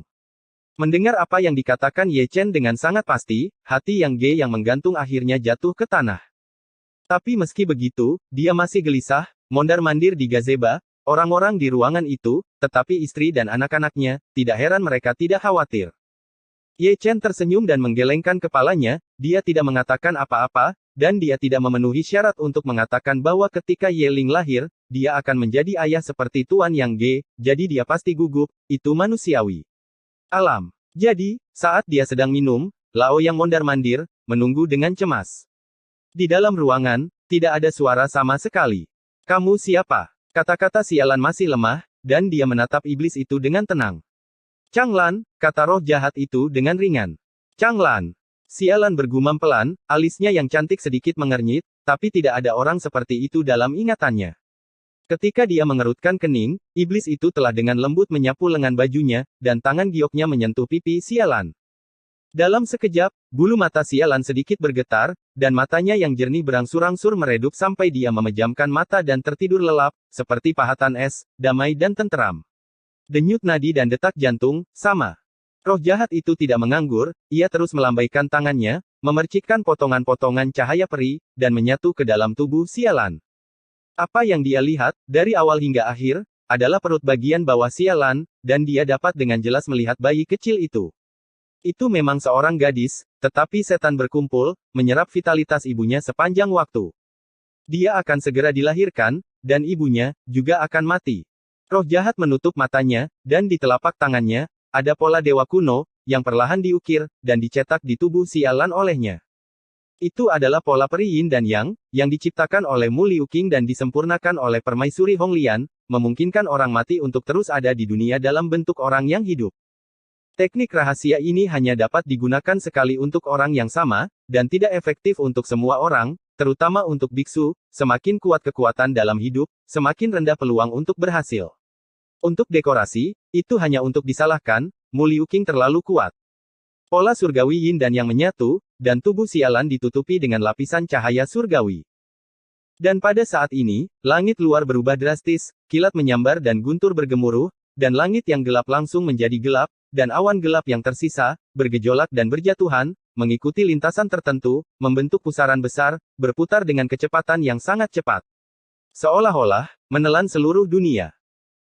Mendengar apa yang dikatakan Ye Chen dengan sangat pasti, hati Yang Ge yang menggantung akhirnya jatuh ke tanah. Tapi meski begitu, dia masih gelisah, mondar-mandir di gazebo, orang-orang di ruangan itu, tetapi istri dan anak-anaknya, tidak heran mereka tidak khawatir. Ye Chen tersenyum dan menggelengkan kepalanya, dia tidak mengatakan apa-apa, dan dia tidak memenuhi syarat untuk mengatakan bahwa ketika Ye Ling lahir, dia akan menjadi ayah seperti Tuan Yang Ge, jadi dia pasti gugup, itu manusiawi. Alam. Jadi, saat dia sedang minum, Lao Yang mondar-mandir, menunggu dengan cemas. Di dalam ruangan, tidak ada suara sama sekali. Kamu siapa? Kata-kata sialan masih lemah, dan dia menatap iblis itu dengan tenang. Changlan, kata roh jahat itu dengan ringan. Changlan. Sialan bergumam pelan, alisnya yang cantik sedikit mengernyit, tapi tidak ada orang seperti itu dalam ingatannya. Ketika dia mengerutkan kening, iblis itu telah dengan lembut menyapu lengan bajunya, dan tangan gioknya menyentuh pipi sialan. Dalam sekejap, bulu mata sialan sedikit bergetar, dan matanya yang jernih berangsur-angsur meredup sampai dia memejamkan mata dan tertidur lelap, seperti pahatan es, damai dan tenteram. Denyut nadi dan detak jantung, sama. Roh jahat itu tidak menganggur, ia terus melambaikan tangannya, memercikkan potongan-potongan cahaya peri, dan menyatu ke dalam tubuh sialan. Apa yang dia lihat, dari awal hingga akhir, adalah perut bagian bawah sialan, dan dia dapat dengan jelas melihat bayi kecil itu. Itu memang seorang gadis, tetapi setan berkumpul, menyerap vitalitas ibunya sepanjang waktu. Dia akan segera dilahirkan, dan ibunya, juga akan mati. Roh jahat menutup matanya, dan di telapak tangannya, ada pola dewa kuno, yang perlahan diukir, dan dicetak di tubuh sialan olehnya. Itu adalah pola peri Yin dan Yang, yang diciptakan oleh Mu Liu Qing dan disempurnakan oleh permaisuri Hong Lian, memungkinkan orang mati untuk terus ada di dunia dalam bentuk orang yang hidup. Teknik rahasia ini hanya dapat digunakan sekali untuk orang yang sama, dan tidak efektif untuk semua orang, terutama untuk biksu. Semakin kuat kekuatan dalam hidup, semakin rendah peluang untuk berhasil. Untuk dekorasi, itu hanya untuk disalahkan, Mu Liu Qing terlalu kuat. Pola surgawi Yin dan Yang menyatu, dan tubuh sialan ditutupi dengan lapisan cahaya surgawi. Dan pada saat ini, langit luar berubah drastis, kilat menyambar dan guntur bergemuruh, dan langit yang gelap langsung menjadi gelap, dan awan gelap yang tersisa, bergejolak dan berjatuhan, mengikuti lintasan tertentu, membentuk pusaran besar, berputar dengan kecepatan yang sangat cepat. Seolah-olah, menelan seluruh dunia.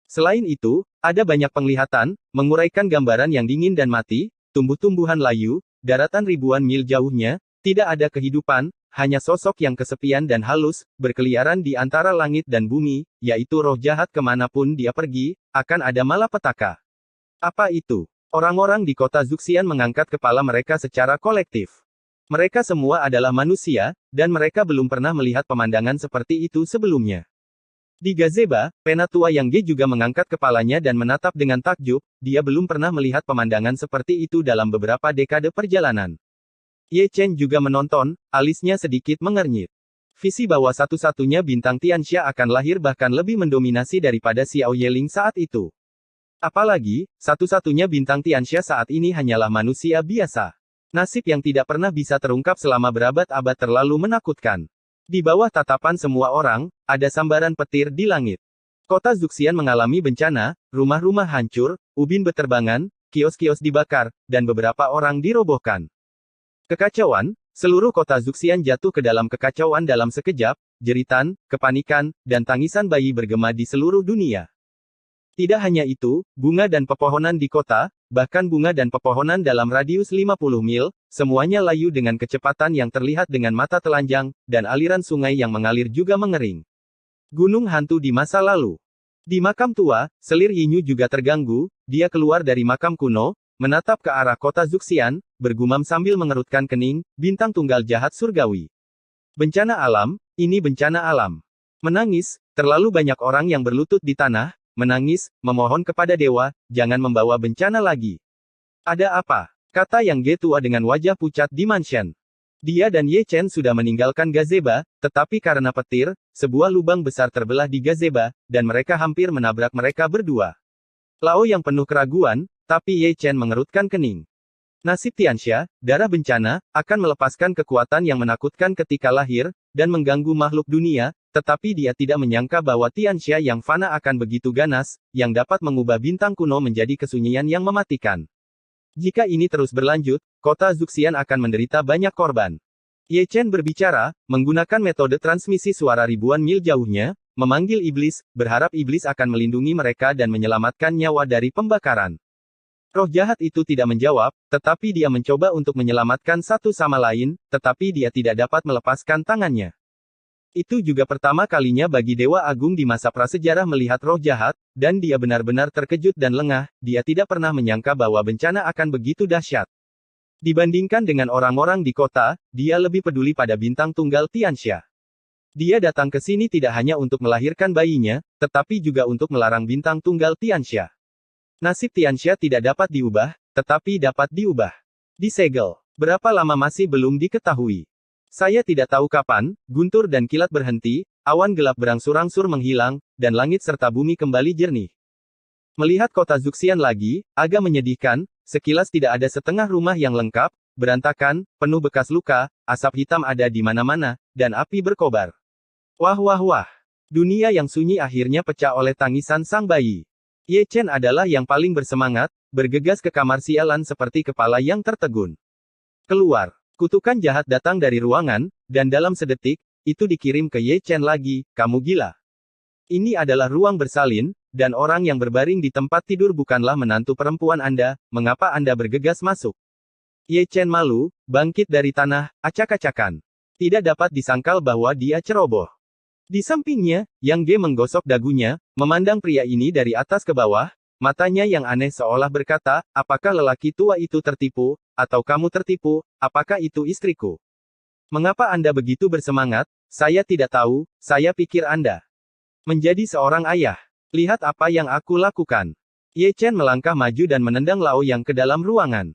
Selain itu, ada banyak penglihatan, menguraikan gambaran yang dingin dan mati, tumbuh-tumbuhan layu, daratan ribuan mil jauhnya, tidak ada kehidupan, hanya sosok yang kesepian dan halus, berkeliaran di antara langit dan bumi, yaitu roh jahat kemanapun dia pergi, akan ada malapetaka. Apa itu? Orang-orang di kota Zuxian mengangkat kepala mereka secara kolektif. Mereka semua adalah manusia, dan mereka belum pernah melihat pemandangan seperti itu sebelumnya. Di gazeba, Penatua Yang Ge juga mengangkat kepalanya dan menatap dengan takjub, dia belum pernah melihat pemandangan seperti itu dalam beberapa dekade perjalanan. Ye Chen juga menonton, alisnya sedikit mengernyit. Visi bahwa satu-satunya bintang Tianxia akan lahir bahkan lebih mendominasi daripada Xiao Yeling saat itu. Apalagi, satu-satunya bintang Tianxia saat ini hanyalah manusia biasa. Nasib yang tidak pernah bisa terungkap selama berabad-abad terlalu menakutkan. Di bawah tatapan semua orang, ada sambaran petir di langit. Kota Zuxian mengalami bencana, rumah-rumah hancur, ubin beterbangan, kios-kios dibakar, dan beberapa orang dirobohkan. Kekacauan, seluruh kota Zuxian jatuh ke dalam kekacauan dalam sekejap, jeritan, kepanikan, dan tangisan bayi bergema di seluruh dunia. Tidak hanya itu, bunga dan pepohonan di kota, bahkan bunga dan pepohonan dalam radius 50 mil, semuanya layu dengan kecepatan yang terlihat dengan mata telanjang, dan aliran sungai yang mengalir juga mengering. Gunung hantu di masa lalu. Di makam tua, selir Yinyu juga terganggu, dia keluar dari makam kuno, menatap ke arah kota Zuxian, bergumam sambil mengerutkan kening, bintang tunggal jahat surgawi. Bencana alam, ini bencana alam. Menangis, terlalu banyak orang yang berlutut di tanah, menangis, memohon kepada dewa, jangan membawa bencana lagi. Ada apa? Kata Yang Ge tua dengan wajah pucat di mansion. Dia dan Ye Chen sudah meninggalkan gazeba, tetapi karena petir, sebuah lubang besar terbelah di gazeba, dan mereka hampir menabrak mereka berdua. Lao yang penuh keraguan, tapi Ye Chen mengerutkan kening. Nasib Tianxia, darah bencana, akan melepaskan kekuatan yang menakutkan ketika lahir, dan mengganggu makhluk dunia, tetapi dia tidak menyangka bahwa Tianxia yang fana akan begitu ganas, yang dapat mengubah bintang kuno menjadi kesunyian yang mematikan. Jika ini terus berlanjut, kota Zuxian akan menderita banyak korban. Ye Chen berbicara, menggunakan metode transmisi suara ribuan mil jauhnya, memanggil iblis, berharap iblis akan melindungi mereka dan menyelamatkan nyawa dari pembakaran. Roh jahat itu tidak menjawab, tetapi dia mencoba untuk menyelamatkan satu sama lain, tetapi dia tidak dapat melepaskan tangannya. Itu juga pertama kalinya bagi Dewa Agung di masa prasejarah melihat roh jahat, dan dia benar-benar terkejut dan lengah, dia tidak pernah menyangka bahwa bencana akan begitu dahsyat. Dibandingkan dengan orang-orang di kota, dia lebih peduli pada bintang tunggal Tianxia. Dia datang ke sini tidak hanya untuk melahirkan bayinya, tetapi juga untuk melarang bintang tunggal Tianxia. Nasib Tianxia tidak dapat diubah, tetapi dapat diubah. Disegel. Berapa lama masih belum diketahui. Saya tidak tahu kapan, guntur dan kilat berhenti, awan gelap berangsur-angsur menghilang, dan langit serta bumi kembali jernih. Melihat kota Zuxian lagi, agak menyedihkan, sekilas tidak ada setengah rumah yang lengkap, berantakan, penuh bekas luka, asap hitam ada di mana-mana, dan api berkobar. Wah wah wah. Dunia yang sunyi akhirnya pecah oleh tangisan sang bayi. Ye Chen adalah yang paling bersemangat, bergegas ke kamar sialan seperti kepala yang tertegun. Keluar. Kutukan jahat datang dari ruangan, dan dalam sedetik, itu dikirim ke Ye Chen lagi, kamu gila. Ini adalah ruang bersalin, dan orang yang berbaring di tempat tidur bukanlah menantu perempuan Anda, mengapa Anda bergegas masuk? Ye Chen malu, bangkit dari tanah, acak-acakan. Tidak dapat disangkal bahwa dia ceroboh. Di sampingnya, Yang Ge menggosok dagunya, memandang pria ini dari atas ke bawah, matanya yang aneh seolah berkata, apakah lelaki tua itu tertipu, atau kamu tertipu, apakah itu istriku? Mengapa Anda begitu bersemangat? Saya tidak tahu, saya pikir Anda menjadi seorang ayah. Lihat apa yang aku lakukan. Ye Chen melangkah maju dan menendang Lao Yang ke dalam ruangan.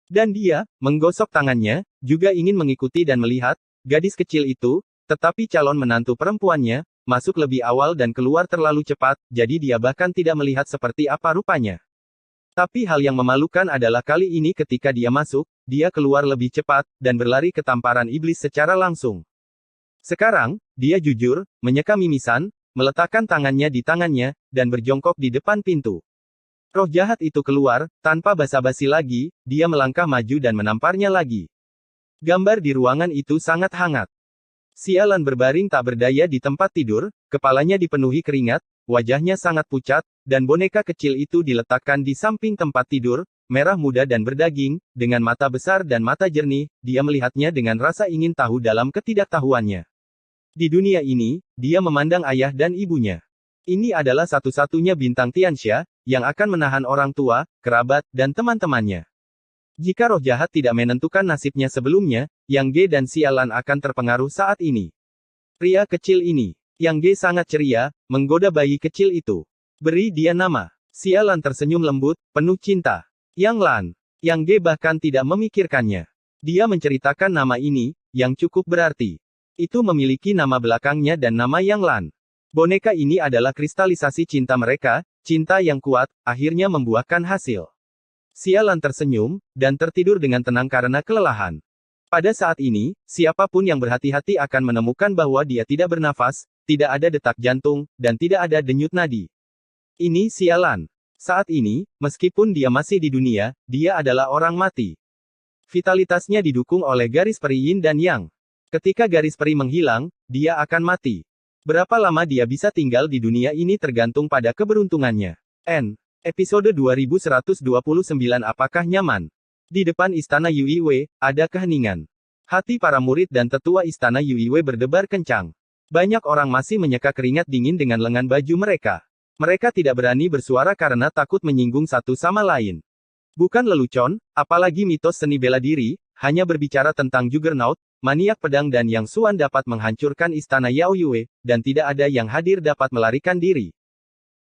Dan dia, menggosok tangannya, juga ingin mengikuti dan melihat, gadis kecil itu, tetapi calon menantu perempuannya, masuk lebih awal dan keluar terlalu cepat, jadi dia bahkan tidak melihat seperti apa rupanya. Tapi hal yang memalukan adalah kali ini ketika dia masuk, dia keluar lebih cepat, dan berlari ke tamparan iblis secara langsung. Sekarang, dia jujur, menyeka mimisan, meletakkan tangannya di tangannya, dan berjongkok di depan pintu. Roh jahat itu keluar, tanpa basa-basi lagi, dia melangkah maju dan menamparnya lagi. Gambar di ruangan itu sangat hangat. Sialan berbaring tak berdaya di tempat tidur, kepalanya dipenuhi keringat, wajahnya sangat pucat, dan boneka kecil itu diletakkan di samping tempat tidur, merah muda dan berdaging, dengan mata besar dan mata jernih, dia melihatnya dengan rasa ingin tahu dalam ketidaktahuannya. Di dunia ini, dia memandang ayah dan ibunya. Ini adalah satu-satunya bintang Tianxia, yang akan menahan orang tua, kerabat, dan teman-temannya. Jika roh jahat tidak menentukan nasibnya sebelumnya, Yang Ge dan Sialan akan terpengaruh saat ini. Pria kecil ini, Yang Ge sangat ceria, menggoda bayi kecil itu. Beri dia nama. Sialan tersenyum lembut, penuh cinta. Yang Lan. Yang Ge bahkan tidak memikirkannya. Dia menceritakan nama ini, yang cukup berarti. Itu memiliki nama belakangnya dan nama Yang Lan. Boneka ini adalah kristalisasi cinta mereka, cinta yang kuat, akhirnya membuahkan hasil. Sialan tersenyum, dan tertidur dengan tenang karena kelelahan. Pada saat ini, siapapun yang berhati-hati akan menemukan bahwa dia tidak bernafas, tidak ada detak jantung, dan tidak ada denyut nadi. Ini Sialan. Saat ini, meskipun dia masih di dunia, dia adalah orang mati. Vitalitasnya didukung oleh garis peri Yin dan Yang. Ketika garis peri menghilang, dia akan mati. Berapa lama dia bisa tinggal di dunia ini tergantung pada keberuntungannya. Episode 2129. Apakah nyaman? Di depan istana Yuiwei, ada keheningan. Hati para murid dan tetua istana Yuiwei berdebar kencang. Banyak orang masih menyeka keringat dingin dengan lengan baju mereka. Mereka tidak berani bersuara karena takut menyinggung satu sama lain. Bukan lelucon, apalagi mitos seni bela diri, hanya berbicara tentang Juggernaut, maniak pedang dan Yang Xuan dapat menghancurkan istana Yaoyue, dan tidak ada yang hadir dapat melarikan diri.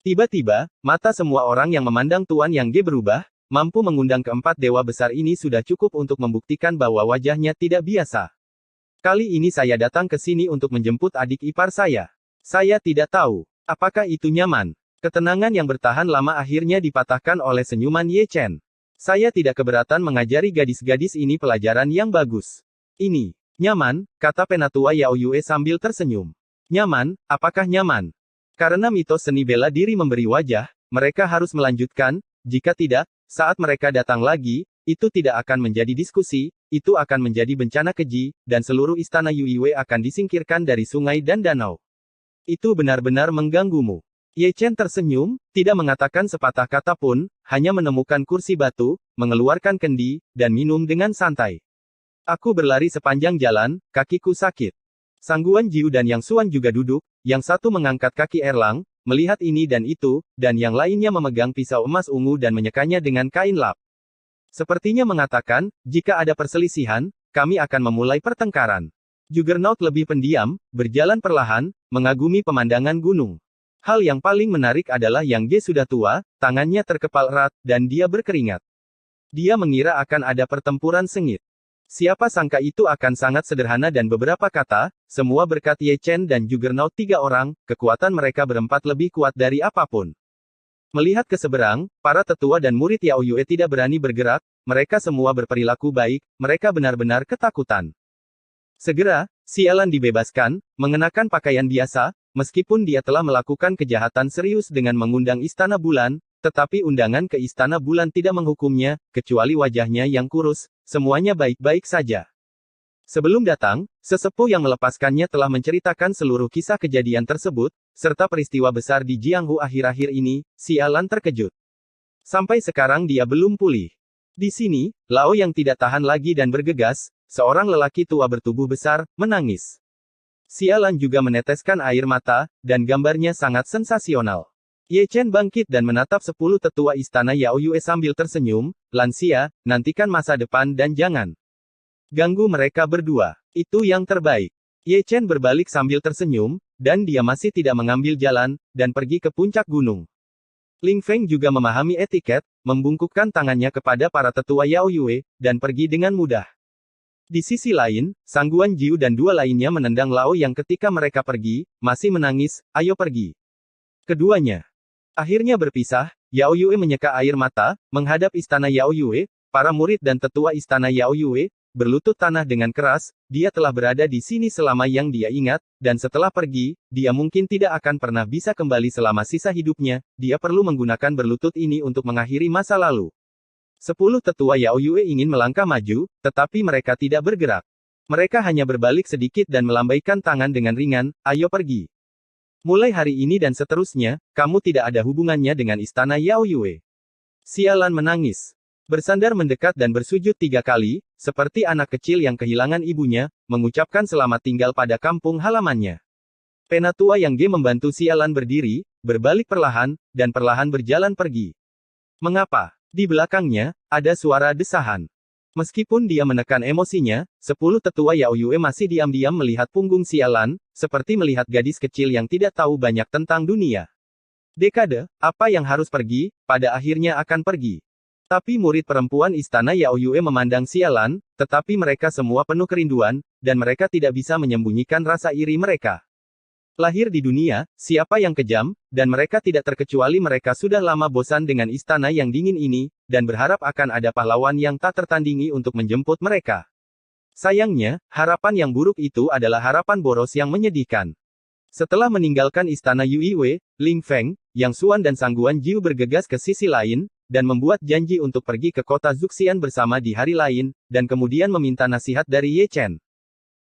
Tiba-tiba, mata semua orang yang memandang Tuan Yang Ge berubah, mampu mengundang keempat dewa besar ini sudah cukup untuk membuktikan bahwa wajahnya tidak biasa. Kali ini saya datang ke sini untuk menjemput adik ipar saya. Saya tidak tahu. Apakah itu nyaman? Ketenangan yang bertahan lama akhirnya dipatahkan oleh senyuman Ye Chen. Saya tidak keberatan mengajari gadis-gadis ini pelajaran yang bagus. Ini, nyaman, kata penatua Yaoyue sambil tersenyum. Nyaman, apakah nyaman? Karena mitos seni bela diri memberi wajah, mereka harus melanjutkan, jika tidak, saat mereka datang lagi, itu tidak akan menjadi diskusi, itu akan menjadi bencana keji, dan seluruh istana Yuiwei akan disingkirkan dari sungai dan danau. Itu benar-benar mengganggumu. Ye Chen tersenyum, tidak mengatakan sepatah kata pun, hanya menemukan kursi batu, mengeluarkan kendi, dan minum dengan santai. Aku berlari sepanjang jalan, kakiku sakit. Sangguan Jiu dan Yang Xuan juga duduk, yang satu mengangkat kaki Erlang, melihat ini dan itu, dan yang lainnya memegang pisau emas ungu dan menyekanya dengan kain lap. Sepertinya mengatakan, jika ada perselisihan, kami akan memulai pertengkaran. Juggernaut lebih pendiam, berjalan perlahan, mengagumi pemandangan gunung. Hal yang paling menarik adalah Yang Ge sudah tua, tangannya terkepal erat, dan dia berkeringat. Dia mengira akan ada pertempuran sengit. Siapa sangka itu akan sangat sederhana dan beberapa kata, semua berkat Ye Chen dan Juggernaut 3 orang, kekuatan mereka berempat lebih kuat dari apapun. Melihat ke seberang, para tetua dan murid Yaoyue tidak berani bergerak, mereka semua berperilaku baik, mereka benar-benar ketakutan. Segera, Sialan dibebaskan, mengenakan pakaian biasa, meskipun dia telah melakukan kejahatan serius dengan mengundang Istana Bulan, tetapi undangan ke Istana Bulan tidak menghukumnya, kecuali wajahnya yang kurus, semuanya baik-baik saja. Sebelum datang, sesepuh yang melepaskannya telah menceritakan seluruh kisah kejadian tersebut, serta peristiwa besar di Jianghu akhir-akhir ini. Sialan terkejut. Sampai sekarang dia belum pulih. Di sini, Lao yang tidak tahan lagi dan bergegas, seorang lelaki tua bertubuh besar, menangis. Sialan juga meneteskan air mata, dan gambarnya sangat sensasional. Ye Chen bangkit dan menatap 10 tetua istana Yaoyue sambil tersenyum, lansia, nantikan masa depan dan jangan ganggu mereka berdua. Itu yang terbaik. Ye Chen berbalik sambil tersenyum, dan dia masih tidak mengambil jalan, dan pergi ke puncak gunung. Ling Feng juga memahami etiket, membungkukkan tangannya kepada para tetua Yaoyue, dan pergi dengan mudah. Di sisi lain, Sangguan Jiu dan 2 lainnya menendang Lao yang ketika mereka pergi, masih menangis, ayo pergi. Keduanya akhirnya berpisah, Yaoyue menyeka air mata, menghadap istana Yaoyue, para murid dan tetua istana Yaoyue, berlutut tanah dengan keras, dia telah berada di sini selama yang dia ingat, dan setelah pergi, dia mungkin tidak akan pernah bisa kembali selama sisa hidupnya, dia perlu menggunakan berlutut ini untuk mengakhiri masa lalu. 10 tetua Yaoyue ingin melangkah maju, tetapi mereka tidak bergerak. Mereka hanya berbalik sedikit dan melambaikan tangan dengan ringan, ayo pergi. Mulai hari ini dan seterusnya, kamu tidak ada hubungannya dengan istana Yaoyue. Sialan menangis. Bersandar mendekat dan bersujud 3 kali, seperti anak kecil yang kehilangan ibunya, mengucapkan selamat tinggal pada kampung halamannya. Penatua Yang Ge membantu Sialan berdiri, berbalik perlahan, dan perlahan berjalan pergi. Mengapa? Di belakangnya, ada suara desahan. Meskipun dia menekan emosinya, 10 tetua Yao Yue masih diam-diam melihat punggung sialan, seperti melihat gadis kecil yang tidak tahu banyak tentang dunia. Dekade, apa yang harus pergi, pada akhirnya akan pergi. Tapi murid perempuan istana Yao Yue memandang sialan, tetapi mereka semua penuh kerinduan, dan mereka tidak bisa menyembunyikan rasa iri mereka. Lahir di dunia, siapa yang kejam, dan mereka tidak terkecuali mereka sudah lama bosan dengan istana yang dingin ini, dan berharap akan ada pahlawan yang tak tertandingi untuk menjemput mereka. Sayangnya, harapan yang buruk itu adalah harapan boros yang menyedihkan. Setelah meninggalkan istana Yuiwei, Ling Feng, Yang Xuan dan Sang Guan Jiu bergegas ke sisi lain, dan membuat janji untuk pergi ke kota Zuxian bersama di hari lain, dan kemudian meminta nasihat dari Ye Chen.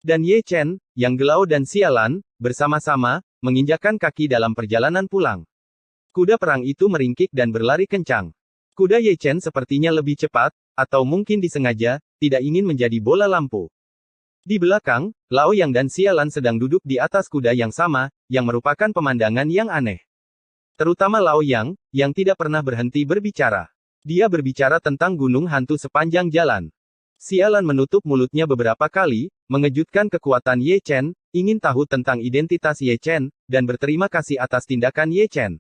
Dan Ye Chen, Yang Gelao dan Sialan, bersama-sama, menginjakkan kaki dalam perjalanan pulang. Kuda perang itu meringkik dan berlari kencang. Kuda Ye Chen sepertinya lebih cepat, atau mungkin disengaja, tidak ingin menjadi bola lampu. Di belakang, Lao Yang dan Sialan sedang duduk di atas kuda yang sama, yang merupakan pemandangan yang aneh. Terutama Lao Yang, yang tidak pernah berhenti berbicara. Dia berbicara tentang gunung hantu sepanjang jalan. Sialan menutup mulutnya beberapa kali, mengejutkan kekuatan Ye Chen, ingin tahu tentang identitas Ye Chen, dan berterima kasih atas tindakan Ye Chen.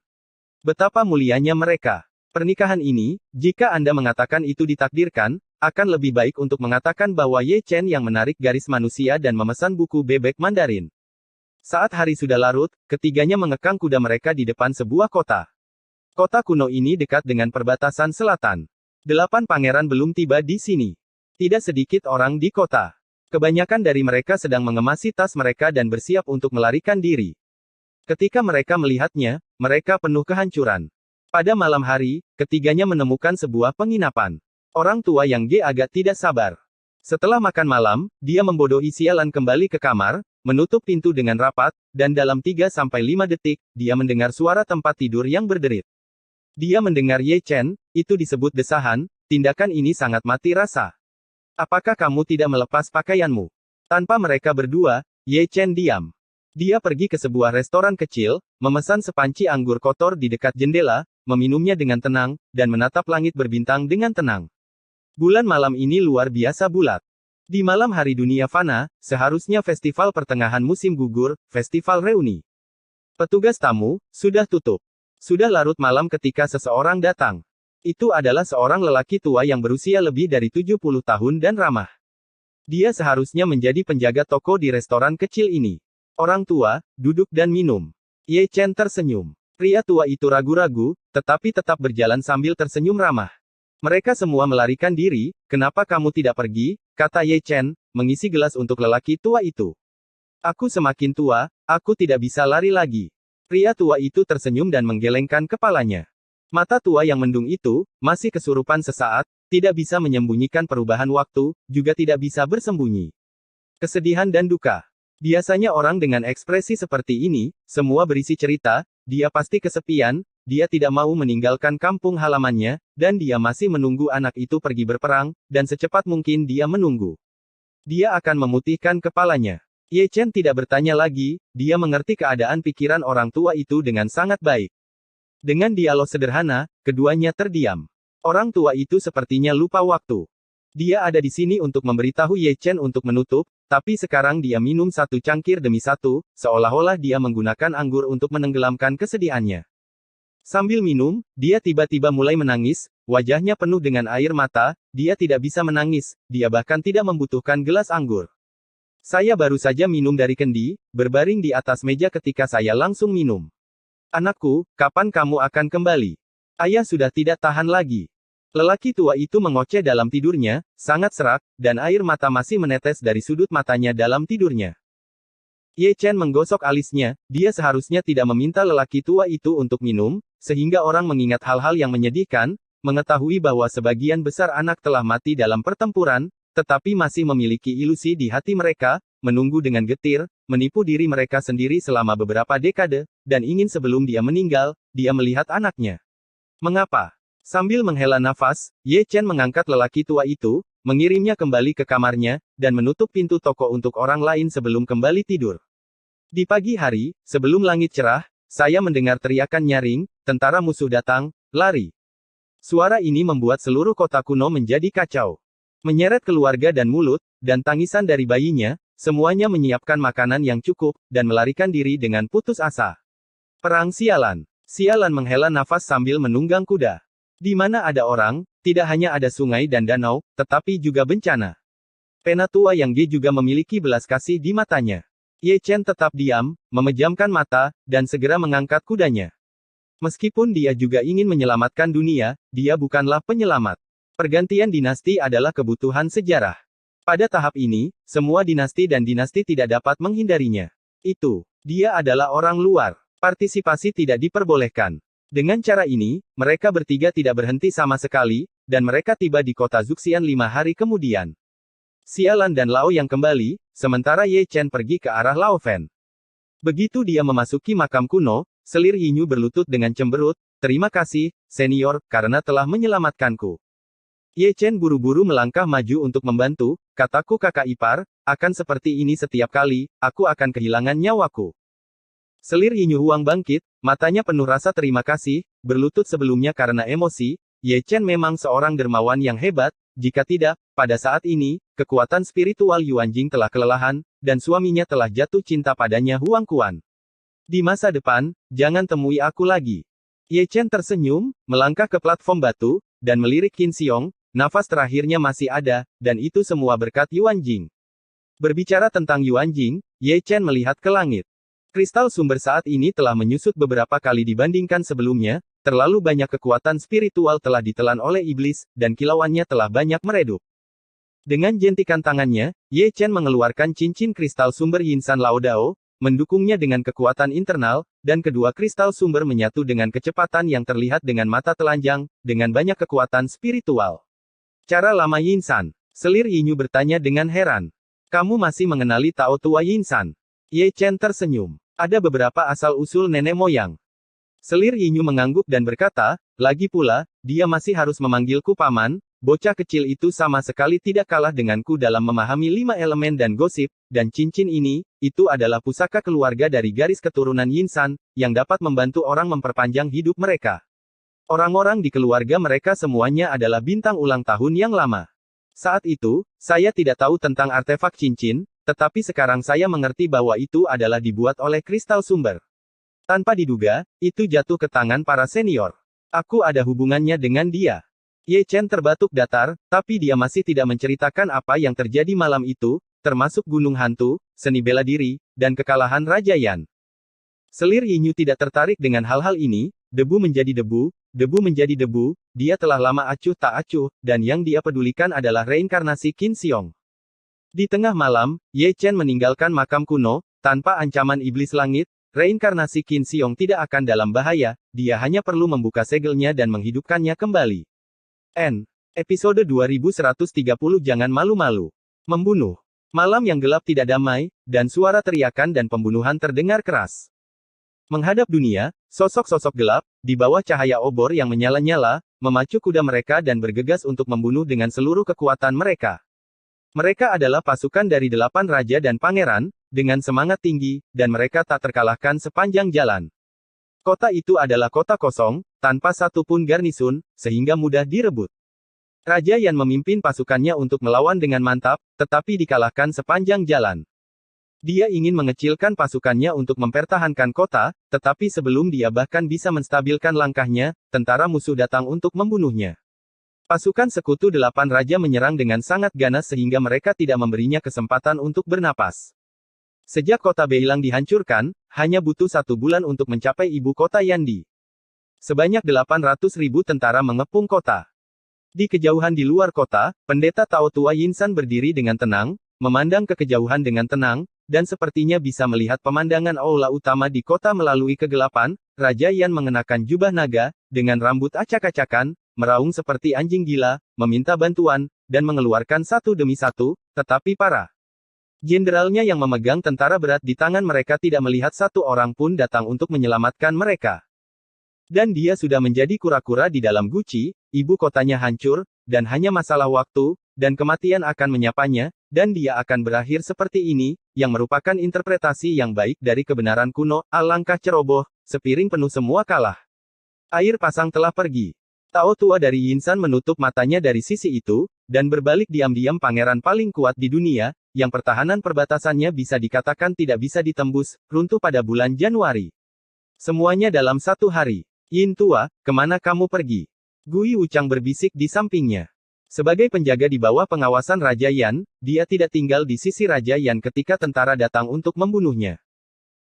Betapa mulianya mereka. Pernikahan ini, jika Anda mengatakan itu ditakdirkan, akan lebih baik untuk mengatakan bahwa Ye Chen yang menarik garis manusia dan memesan buku bebek Mandarin. Saat hari sudah larut, ketiganya mengekang kuda mereka di depan sebuah kota. Kota kuno ini dekat dengan perbatasan selatan. 8 pangeran belum tiba di sini. Tidak sedikit orang di kota. Kebanyakan dari mereka sedang mengemasi tas mereka dan bersiap untuk melarikan diri. Ketika mereka melihatnya, mereka penuh kehancuran. Pada malam hari, ketiganya menemukan sebuah penginapan. Orang tua Yang Ge agak tidak sabar. Setelah makan malam, dia membodohi Sialan kembali ke kamar, menutup pintu dengan rapat, dan dalam 3-5 detik, dia mendengar suara tempat tidur yang berderit. Dia mendengar Ye Chen, itu disebut desahan, tindakan ini sangat mati rasa. Apakah kamu tidak melepas pakaianmu? Tanpa mereka berdua, Ye Chen diam. Dia pergi ke sebuah restoran kecil, memesan sepanci anggur kotor di dekat jendela, meminumnya dengan tenang, dan menatap langit berbintang dengan tenang. Bulan malam ini luar biasa bulat. Di malam hari dunia fana, seharusnya festival pertengahan musim gugur, festival reuni. Petugas tamu, sudah tutup. Sudah larut malam ketika seseorang datang. Itu adalah seorang lelaki tua yang berusia lebih dari 70 tahun dan ramah. Dia seharusnya menjadi penjaga toko di restoran kecil ini. Orang tua, duduk dan minum. Ye Chen tersenyum. Pria tua itu ragu-ragu, tetapi tetap berjalan sambil tersenyum ramah. Mereka semua melarikan diri, kenapa kamu tidak pergi, kata Ye Chen, mengisi gelas untuk lelaki tua itu. Aku semakin tua, aku tidak bisa lari lagi. Pria tua itu tersenyum dan menggelengkan kepalanya. Mata tua yang mendung itu, masih kesurupan sesaat, tidak bisa menyembunyikan perubahan waktu, juga tidak bisa bersembunyi. Kesedihan dan duka. Biasanya orang dengan ekspresi seperti ini, semua berisi cerita, dia pasti kesepian, dia tidak mau meninggalkan kampung halamannya, dan dia masih menunggu anak itu pergi berperang, dan secepat mungkin dia menunggu. Dia akan memutihkan kepalanya. Ye Chen tidak bertanya lagi, dia mengerti keadaan pikiran orang tua itu dengan sangat baik. Dengan dialog sederhana, keduanya terdiam. Orang tua itu sepertinya lupa waktu. Dia ada di sini untuk memberitahu Ye Chen untuk menutup, tapi sekarang dia minum satu cangkir demi satu, seolah-olah dia menggunakan anggur untuk menenggelamkan kesedihannya. Sambil minum, dia tiba-tiba mulai menangis, wajahnya penuh dengan air mata, dia tidak bisa menangis, dia bahkan tidak membutuhkan gelas anggur. Saya baru saja minum dari kendi, berbaring di atas meja ketika saya langsung minum. Anakku, kapan kamu akan kembali? Ayah sudah tidak tahan lagi. Lelaki tua itu mengoceh dalam tidurnya, sangat serak, dan air mata masih menetes dari sudut matanya dalam tidurnya. Ye Chen menggosok alisnya, dia seharusnya tidak meminta lelaki tua itu untuk minum, sehingga orang mengingat hal-hal yang menyedihkan, mengetahui bahwa sebagian besar anak telah mati dalam pertempuran, tetapi masih memiliki ilusi di hati mereka, menunggu dengan getir, menipu diri mereka sendiri selama beberapa dekade, dan ingin sebelum dia meninggal, dia melihat anaknya. Mengapa? Sambil menghela nafas, Ye Chen mengangkat lelaki tua itu, mengirimnya kembali ke kamarnya, dan menutup pintu toko untuk orang lain sebelum kembali tidur. Di pagi hari, sebelum langit cerah, saya mendengar teriakan nyaring, tentara musuh datang, lari. Suara ini membuat seluruh kota kuno menjadi kacau. Menyeret keluarga dan mulut, dan tangisan dari bayinya, semuanya menyiapkan makanan yang cukup, dan melarikan diri dengan putus asa. Perang sialan. Sialan menghela nafas sambil menunggang kuda. Di mana ada orang, tidak hanya ada sungai dan danau, tetapi juga bencana. Penatua Yang Ge juga memiliki belas kasih di matanya. Ye Chen tetap diam, memejamkan mata, dan segera mengangkat kudanya. Meskipun dia juga ingin menyelamatkan dunia, dia bukanlah penyelamat. Pergantian dinasti adalah kebutuhan sejarah. Pada tahap ini, semua dinasti dan dinasti tidak dapat menghindarinya. Dia adalah orang luar. Partisipasi tidak diperbolehkan. Dengan cara ini, mereka bertiga tidak berhenti sama sekali, dan mereka tiba di kota Zuxian 5 hari kemudian. Sialan dan Lao yang kembali, sementara Ye Chen pergi ke arah Lao Fen. Begitu dia memasuki makam kuno, selir Yinyu berlutut dengan cemberut, "Terima kasih, senior, karena telah menyelamatkanku." Ye Chen buru-buru melangkah maju untuk membantu, "Kataku kakak ipar, akan seperti ini setiap kali, aku akan kehilangan nyawaku." Selir Yinyu Huang bangkit, matanya penuh rasa terima kasih, berlutut sebelumnya karena emosi. Ye Chen memang seorang dermawan yang hebat, jika tidak, pada saat ini, kekuatan spiritual Yuan Jing telah kelelahan, dan suaminya telah jatuh cinta padanya Huang Quan. Di masa depan, jangan temui aku lagi. Ye Chen tersenyum, melangkah ke platform batu, dan melirik Qin Xiong, nafas terakhirnya masih ada, dan itu semua berkat Yuan Jing. Berbicara tentang Yuan Jing, Ye Chen melihat ke langit. Kristal sumber saat ini telah menyusut beberapa kali dibandingkan sebelumnya, terlalu banyak kekuatan spiritual telah ditelan oleh iblis, dan kilauannya telah banyak meredup. Dengan jentikan tangannya, Ye Chen mengeluarkan cincin kristal sumber Yinsan Lao Dao, mendukungnya dengan kekuatan internal, dan kedua kristal sumber menyatu dengan kecepatan yang terlihat dengan mata telanjang, dengan banyak kekuatan spiritual. Cara lama Yinsan. Selir Yinyu bertanya dengan heran. Kamu masih mengenali Tao Tua Yinsan? Ye Chen tersenyum. Ada beberapa asal-usul nenek moyang. Selir Yinyu mengangguk dan berkata, lagi pula, dia masih harus memanggilku paman, bocah kecil itu sama sekali tidak kalah denganku dalam memahami 5 elemen dan gosip, dan cincin ini, itu adalah pusaka keluarga dari garis keturunan Yinsan, yang dapat membantu orang memperpanjang hidup mereka. Orang-orang di keluarga mereka semuanya adalah bintang ulang tahun yang lama. Saat itu, saya tidak tahu tentang artefak cincin, tetapi sekarang saya mengerti bahwa itu adalah dibuat oleh kristal sumber. Tanpa diduga, itu jatuh ke tangan para senior. Aku ada hubungannya dengan dia. Ye Chen terbatuk datar, tapi dia masih tidak menceritakan apa yang terjadi malam itu, termasuk gunung hantu, seni bela diri, dan kekalahan Raja Yan. Selir Yinyu tidak tertarik dengan hal-hal ini, debu menjadi debu, debu menjadi debu, dia telah lama acuh tak acuh, dan yang dia pedulikan adalah reinkarnasi Qin Xiong. Di tengah malam, Ye Chen meninggalkan makam kuno, tanpa ancaman iblis langit, reinkarnasi Qin Xiong tidak akan dalam bahaya, dia hanya perlu membuka segelnya dan menghidupkannya kembali. Episode 2130 Jangan malu-malu. Membunuh. Malam yang gelap tidak damai, dan suara teriakan dan pembunuhan terdengar keras. Menghadap dunia, sosok-sosok gelap, di bawah cahaya obor yang menyala-nyala, memacu kuda mereka dan bergegas untuk membunuh dengan seluruh kekuatan mereka. Mereka adalah pasukan dari 8 raja dan pangeran, dengan semangat tinggi, dan mereka tak terkalahkan sepanjang jalan. Kota itu adalah kota kosong, tanpa satu pun garnisun, sehingga mudah direbut. Raja Yan memimpin pasukannya untuk melawan dengan mantap, tetapi dikalahkan sepanjang jalan. Dia ingin mengecilkan pasukannya untuk mempertahankan kota, tetapi sebelum dia bahkan bisa menstabilkan langkahnya, tentara musuh datang untuk membunuhnya. Pasukan sekutu 8 raja menyerang dengan sangat ganas sehingga mereka tidak memberinya kesempatan untuk bernapas. Sejak kota Beilang dihancurkan, hanya butuh 1 bulan untuk mencapai ibu kota Yandi. Sebanyak 800.000 tentara mengepung kota. Di kejauhan di luar kota, pendeta Tao Tua Yinsan berdiri dengan tenang, memandang ke kejauhan dengan tenang, dan sepertinya bisa melihat pemandangan aula utama di kota melalui kegelapan. Raja Yan mengenakan jubah naga, dengan rambut acak-acakan, meraung seperti anjing gila, meminta bantuan, dan mengeluarkan satu demi satu, tetapi para jenderalnya yang memegang tentara berat di tangan mereka tidak melihat satu orang pun datang untuk menyelamatkan mereka. Dan dia sudah menjadi kura-kura di dalam guci, ibu kotanya hancur, dan hanya masalah waktu, dan kematian akan menyapanya, dan dia akan berakhir seperti ini, yang merupakan interpretasi yang baik dari kebenaran kuno, alangkah ceroboh, sepiring penuh semua kalah. Air pasang telah pergi. Tao tua dari Yinsan menutup matanya dari sisi itu, dan berbalik diam-diam pangeran paling kuat di dunia, yang pertahanan perbatasannya bisa dikatakan tidak bisa ditembus, runtuh pada bulan Januari. Semuanya dalam satu hari. Yin tua, kemana kamu pergi? Gui Wuchang berbisik di sampingnya. Sebagai penjaga di bawah pengawasan Raja Yan, dia tidak tinggal di sisi Raja Yan ketika tentara datang untuk membunuhnya.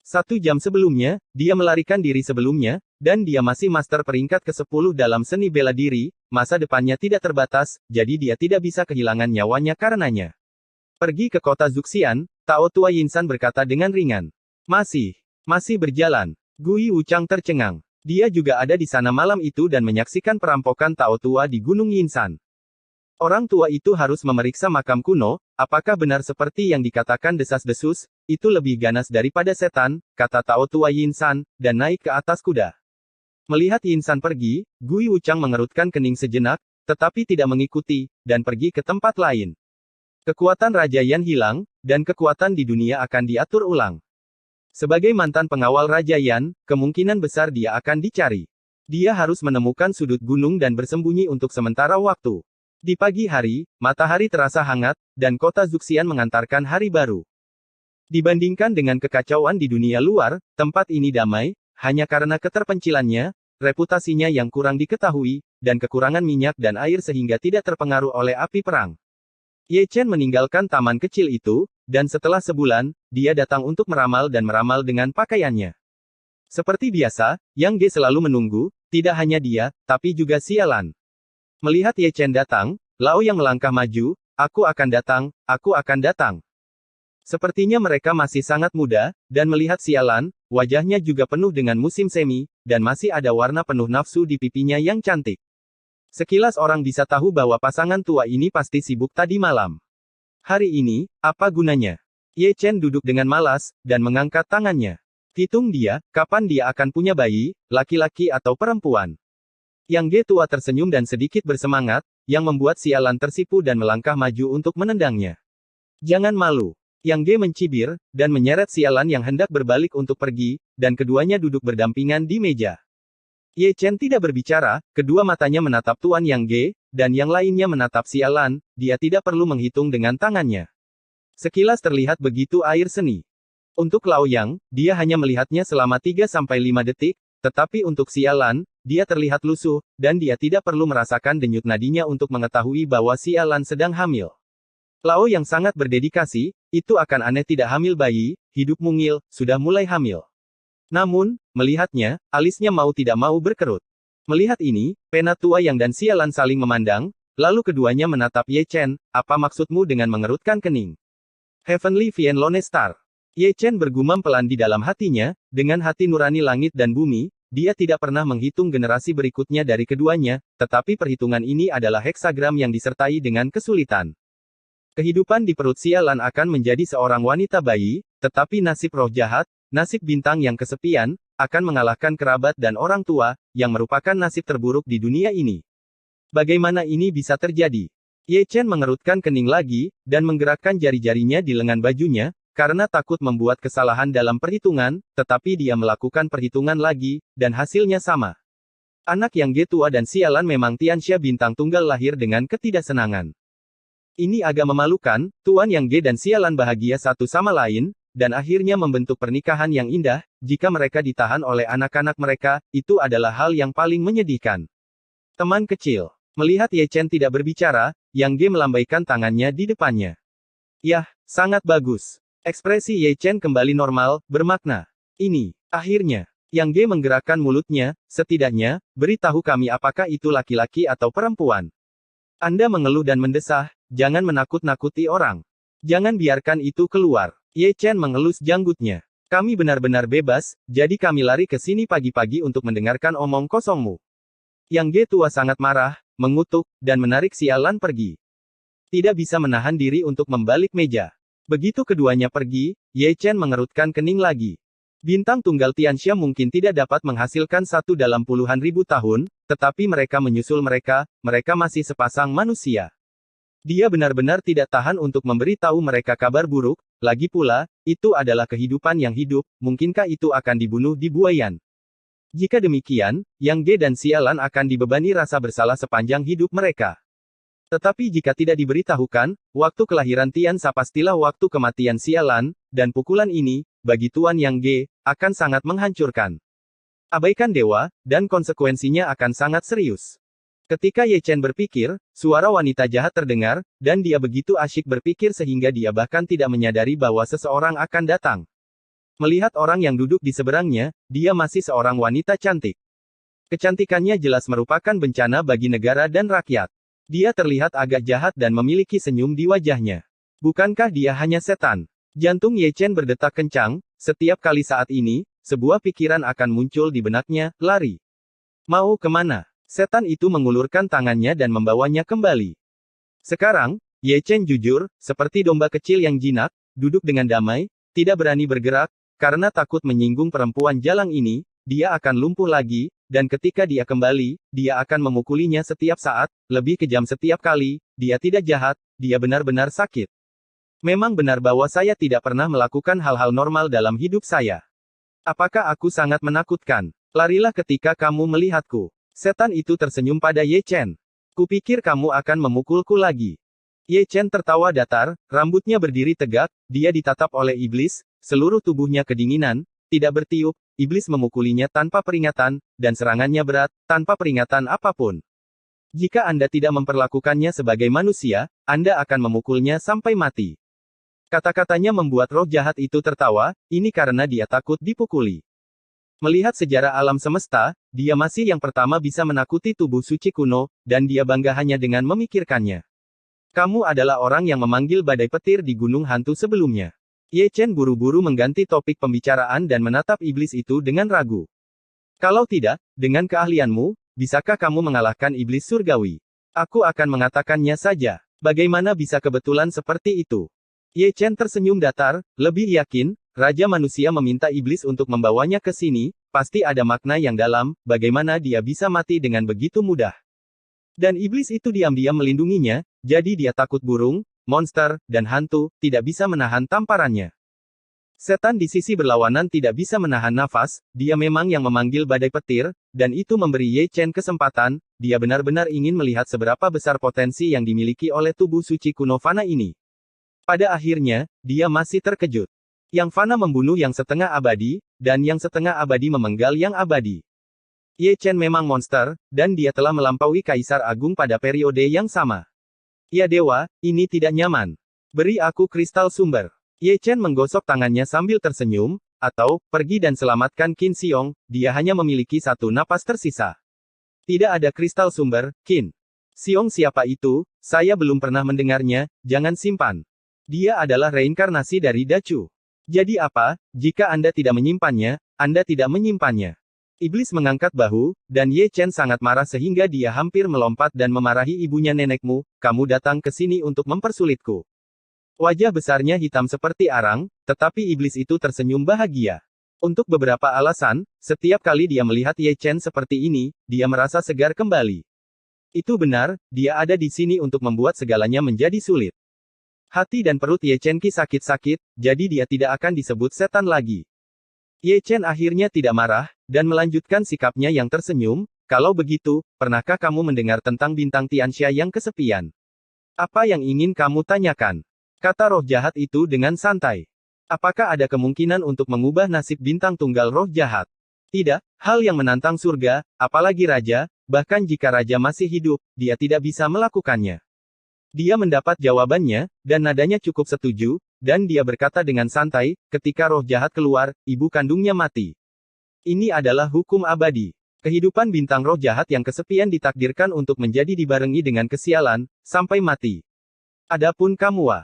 1 jam sebelumnya, dia melarikan diri sebelumnya, dan dia masih master peringkat ke-10 dalam seni bela diri, masa depannya tidak terbatas, jadi dia tidak bisa kehilangan nyawanya karenanya. Pergi ke kota Zuxian, Tao tua Yinsan berkata dengan ringan. Masih berjalan. Gui Wuchang tercengang. Dia juga ada di sana malam itu dan menyaksikan perampokan Tao tua di Gunung Yinsan. Orang tua itu harus memeriksa makam kuno, apakah benar seperti yang dikatakan desas-desus, itu lebih ganas daripada setan, kata Tao tua Yinsan, dan naik ke atas kuda. Melihat Yinsan pergi, Gui Wuchang mengerutkan kening sejenak, tetapi tidak mengikuti, dan pergi ke tempat lain. Kekuatan Raja Yan hilang, dan kekuatan di dunia akan diatur ulang. Sebagai mantan pengawal Raja Yan, kemungkinan besar dia akan dicari. Dia harus menemukan sudut gunung dan bersembunyi untuk sementara waktu. Di pagi hari, matahari terasa hangat, dan kota Zuxian mengantarkan hari baru. Dibandingkan dengan kekacauan di dunia luar, tempat ini damai, hanya karena keterpencilannya, reputasinya yang kurang diketahui, dan kekurangan minyak dan air sehingga tidak terpengaruh oleh api perang. Ye Chen meninggalkan taman kecil itu, dan setelah sebulan, dia datang untuk meramal dan meramal dengan pakaiannya. Seperti biasa, Yang Ge selalu menunggu, tidak hanya dia, tapi juga Sialan. Melihat Ye Chen datang, Lao Yang melangkah maju, aku akan datang. Sepertinya mereka masih sangat muda, dan melihat Sialan, wajahnya juga penuh dengan musim semi, dan masih ada warna penuh nafsu di pipinya yang cantik. Sekilas orang bisa tahu bahwa pasangan tua ini pasti sibuk tadi malam. Hari ini, apa gunanya? Ye Chen duduk dengan malas, dan mengangkat tangannya. Hitung dia, kapan dia akan punya bayi, laki-laki atau perempuan. Yang Ge tua tersenyum dan sedikit bersemangat, yang membuat Sialan tersipu dan melangkah maju untuk menendangnya. Jangan malu. Yang Ge mencibir, dan menyeret Sialan yang hendak berbalik untuk pergi, dan keduanya duduk berdampingan di meja. Ye Chen tidak berbicara, kedua matanya menatap Tuan Yang Ge, dan yang lainnya menatap Sialan, dia tidak perlu menghitung dengan tangannya. Sekilas terlihat begitu air seni. Untuk Lao Yang, dia hanya melihatnya selama 3-5 detik, tetapi untuk Sialan, dia terlihat lusuh, dan dia tidak perlu merasakan denyut nadinya untuk mengetahui bahwa Sialan sedang hamil. Lao yang sangat berdedikasi, itu akan aneh tidak hamil bayi, hidup mungil, sudah mulai hamil. Namun, melihatnya, alisnya mau tidak mau berkerut. Melihat ini, Pena tua Yang dan Sialan saling memandang, lalu keduanya menatap Ye Chen, apa maksudmu dengan mengerutkan kening? Heavenly Vien Lone Star. Ye Chen bergumam pelan di dalam hatinya, dengan hati nurani langit dan bumi, dia tidak pernah menghitung generasi berikutnya dari keduanya, tetapi perhitungan ini adalah heksagram yang disertai dengan kesulitan. Kehidupan di perut Sialan akan menjadi seorang wanita bayi, tetapi nasib roh jahat, nasib bintang yang kesepian, akan mengalahkan kerabat dan orang tua, yang merupakan nasib terburuk di dunia ini. Bagaimana ini bisa terjadi? Ye Chen mengerutkan kening lagi, dan menggerakkan jari-jarinya di lengan bajunya, karena takut membuat kesalahan dalam perhitungan, tetapi dia melakukan perhitungan lagi, dan hasilnya sama. Anak Yang Ge tua dan Sialan memang Tianxia bintang tunggal lahir dengan ketidaksenangan. Ini agak memalukan, Tuan Yang Ge dan Sialan bahagia satu sama lain, dan akhirnya membentuk pernikahan yang indah, jika mereka ditahan oleh anak-anak mereka, itu adalah hal yang paling menyedihkan. Teman kecil. Melihat Ye Chen tidak berbicara, Yang Ge melambaikan tangannya di depannya. Yah, sangat bagus. Ekspresi Ye Chen kembali normal, bermakna. Ini, akhirnya. Yang Ge menggerakkan mulutnya, setidaknya, beritahu kami apakah itu laki-laki atau perempuan. Anda mengeluh dan mendesah, jangan menakut-nakuti orang. Jangan biarkan itu keluar. Ye Chen mengelus janggutnya. Kami benar-benar bebas, jadi kami lari ke sini pagi-pagi untuk mendengarkan omong kosongmu. Yang Ge tua sangat marah, mengutuk, dan menarik Sialan pergi. Tidak bisa menahan diri untuk membalik meja. Begitu keduanya pergi, Ye Chen mengerutkan kening lagi. Bintang tunggal Tianxia mungkin tidak dapat menghasilkan satu dalam puluhan ribu tahun, tetapi mereka menyusul mereka masih sepasang manusia. Dia benar-benar tidak tahan untuk memberi tahu mereka kabar buruk, lagi pula, itu adalah kehidupan yang hidup, mungkinkah itu akan dibunuh di Buayan? Jika demikian, Yang Ge dan Sialan akan dibebani rasa bersalah sepanjang hidup mereka. Tetapi jika tidak diberitahukan, waktu kelahiran Tianxia pastilah waktu kematian Sialan, dan pukulan ini, bagi Tuan Yang Ge, akan sangat menghancurkan. Abaikan dewa, dan konsekuensinya akan sangat serius. Ketika Ye Chen berpikir, suara wanita jahat terdengar, dan dia begitu asyik berpikir sehingga dia bahkan tidak menyadari bahwa seseorang akan datang. Melihat orang yang duduk di seberangnya, dia masih seorang wanita cantik. Kecantikannya jelas merupakan bencana bagi negara dan rakyat. Dia terlihat agak jahat dan memiliki senyum di wajahnya. Bukankah dia hanya setan? Jantung Ye Chen berdetak kencang, setiap kali saat ini, sebuah pikiran akan muncul di benaknya, lari. Mau kemana? Setan itu mengulurkan tangannya dan membawanya kembali. Sekarang, Ye Chen jujur, seperti domba kecil yang jinak, duduk dengan damai, tidak berani bergerak, karena takut menyinggung perempuan jalang ini, dia akan lumpuh lagi, dan ketika dia kembali, dia akan memukulinya setiap saat, lebih kejam setiap kali, dia tidak jahat, dia benar-benar sakit. Memang benar bahwa saya tidak pernah melakukan hal-hal normal dalam hidup saya. Apakah aku sangat menakutkan? Larilah ketika kamu melihatku. Setan itu tersenyum pada Ye Chen. Kupikir kamu akan memukulku lagi. Ye Chen tertawa datar, rambutnya berdiri tegak, dia ditatap oleh iblis, seluruh tubuhnya kedinginan, tidak bertiup, iblis memukulinya tanpa peringatan, dan serangannya berat, tanpa peringatan apapun. Jika Anda tidak memperlakukannya sebagai manusia, Anda akan memukulnya sampai mati. Kata-katanya membuat roh jahat itu tertawa, ini karena dia takut dipukuli. Melihat sejarah alam semesta, dia masih yang pertama bisa menakuti tubuh suci kuno, dan dia bangga hanya dengan memikirkannya. Kamu adalah orang yang memanggil badai petir di gunung hantu sebelumnya. Ye Chen buru-buru mengganti topik pembicaraan dan menatap iblis itu dengan ragu. Kalau tidak, dengan keahlianmu, bisakah kamu mengalahkan iblis surgawi? Aku akan mengatakannya saja. Bagaimana bisa kebetulan seperti itu? Ye Chen tersenyum datar, lebih yakin, Raja Manusia meminta iblis untuk membawanya ke sini, pasti ada makna yang dalam, bagaimana dia bisa mati dengan begitu mudah. Dan iblis itu diam-diam melindunginya, jadi dia takut burung, monster, dan hantu, tidak bisa menahan tamparannya. Setan di sisi berlawanan tidak bisa menahan nafas, dia memang yang memanggil badai petir, dan itu memberi Ye Chen kesempatan, dia benar-benar ingin melihat seberapa besar potensi yang dimiliki oleh tubuh suci kuno fana ini. Pada akhirnya, dia masih terkejut. Yang fana membunuh yang setengah abadi, dan yang setengah abadi memenggal yang abadi. Ye Chen memang monster, dan dia telah melampaui Kaisar Agung pada periode yang sama. Ya dewa, ini tidak nyaman. Beri aku kristal sumber. Ye Chen menggosok tangannya sambil tersenyum, atau, pergi dan selamatkan Qin Xiong, dia hanya memiliki satu napas tersisa. Tidak ada kristal sumber, Qin Xiong siapa itu, saya belum pernah mendengarnya, jangan simpan. Dia adalah reinkarnasi dari Dacu. Jadi apa, jika Anda tidak menyimpannya, Anda tidak menyimpannya. Iblis mengangkat bahu, dan Ye Chen sangat marah sehingga dia hampir melompat dan memarahi ibunya nenekmu, kamu datang ke sini untuk mempersulitku. Wajah besarnya hitam seperti arang, tetapi iblis itu tersenyum bahagia. Untuk beberapa alasan, setiap kali dia melihat Ye Chen seperti ini, dia merasa segar kembali. Itu benar, dia ada di sini untuk membuat segalanya menjadi sulit. Hati dan perut Ye Chen sakit-sakit, jadi dia tidak akan disebut setan lagi. Ye Chen akhirnya tidak marah, dan melanjutkan sikapnya yang tersenyum, kalau begitu, pernahkah kamu mendengar tentang bintang Tianxia yang kesepian? Apa yang ingin kamu tanyakan? Kata roh jahat itu dengan santai. Apakah ada kemungkinan untuk mengubah nasib bintang tunggal roh jahat? Tidak, hal yang menantang surga, apalagi raja, bahkan jika raja masih hidup, dia tidak bisa melakukannya. Dia mendapat jawabannya, dan nadanya cukup setuju, dan dia berkata dengan santai, ketika roh jahat keluar, ibu kandungnya mati. Ini adalah hukum abadi. Kehidupan bintang roh jahat yang kesepian ditakdirkan untuk menjadi dibarengi dengan kesialan, sampai mati. Adapun kamu,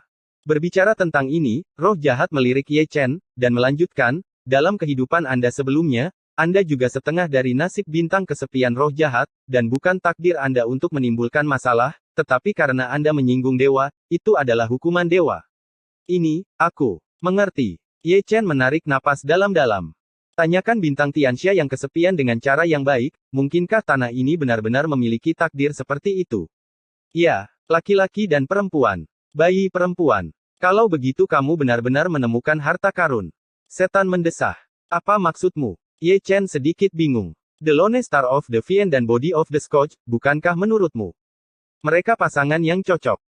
berbicara tentang ini, roh jahat melirik Ye Chen, dan melanjutkan, dalam kehidupan Anda sebelumnya, Anda juga setengah dari nasib bintang kesepian roh jahat, dan bukan takdir Anda untuk menimbulkan masalah, tetapi karena Anda menyinggung dewa, itu adalah hukuman dewa. Ini, aku mengerti. Ye Chen menarik napas dalam-dalam. Tanyakan bintang Tianxia yang kesepian dengan cara yang baik, mungkinkah tanah ini benar-benar memiliki takdir seperti itu? Ya, laki-laki dan perempuan. Bayi perempuan. Kalau begitu kamu benar-benar menemukan harta karun. Setan mendesah. Apa maksudmu? Ye Chen sedikit bingung. The Lone Star of the Vien dan Body of the Scotch, bukankah menurutmu? Mereka pasangan yang cocok.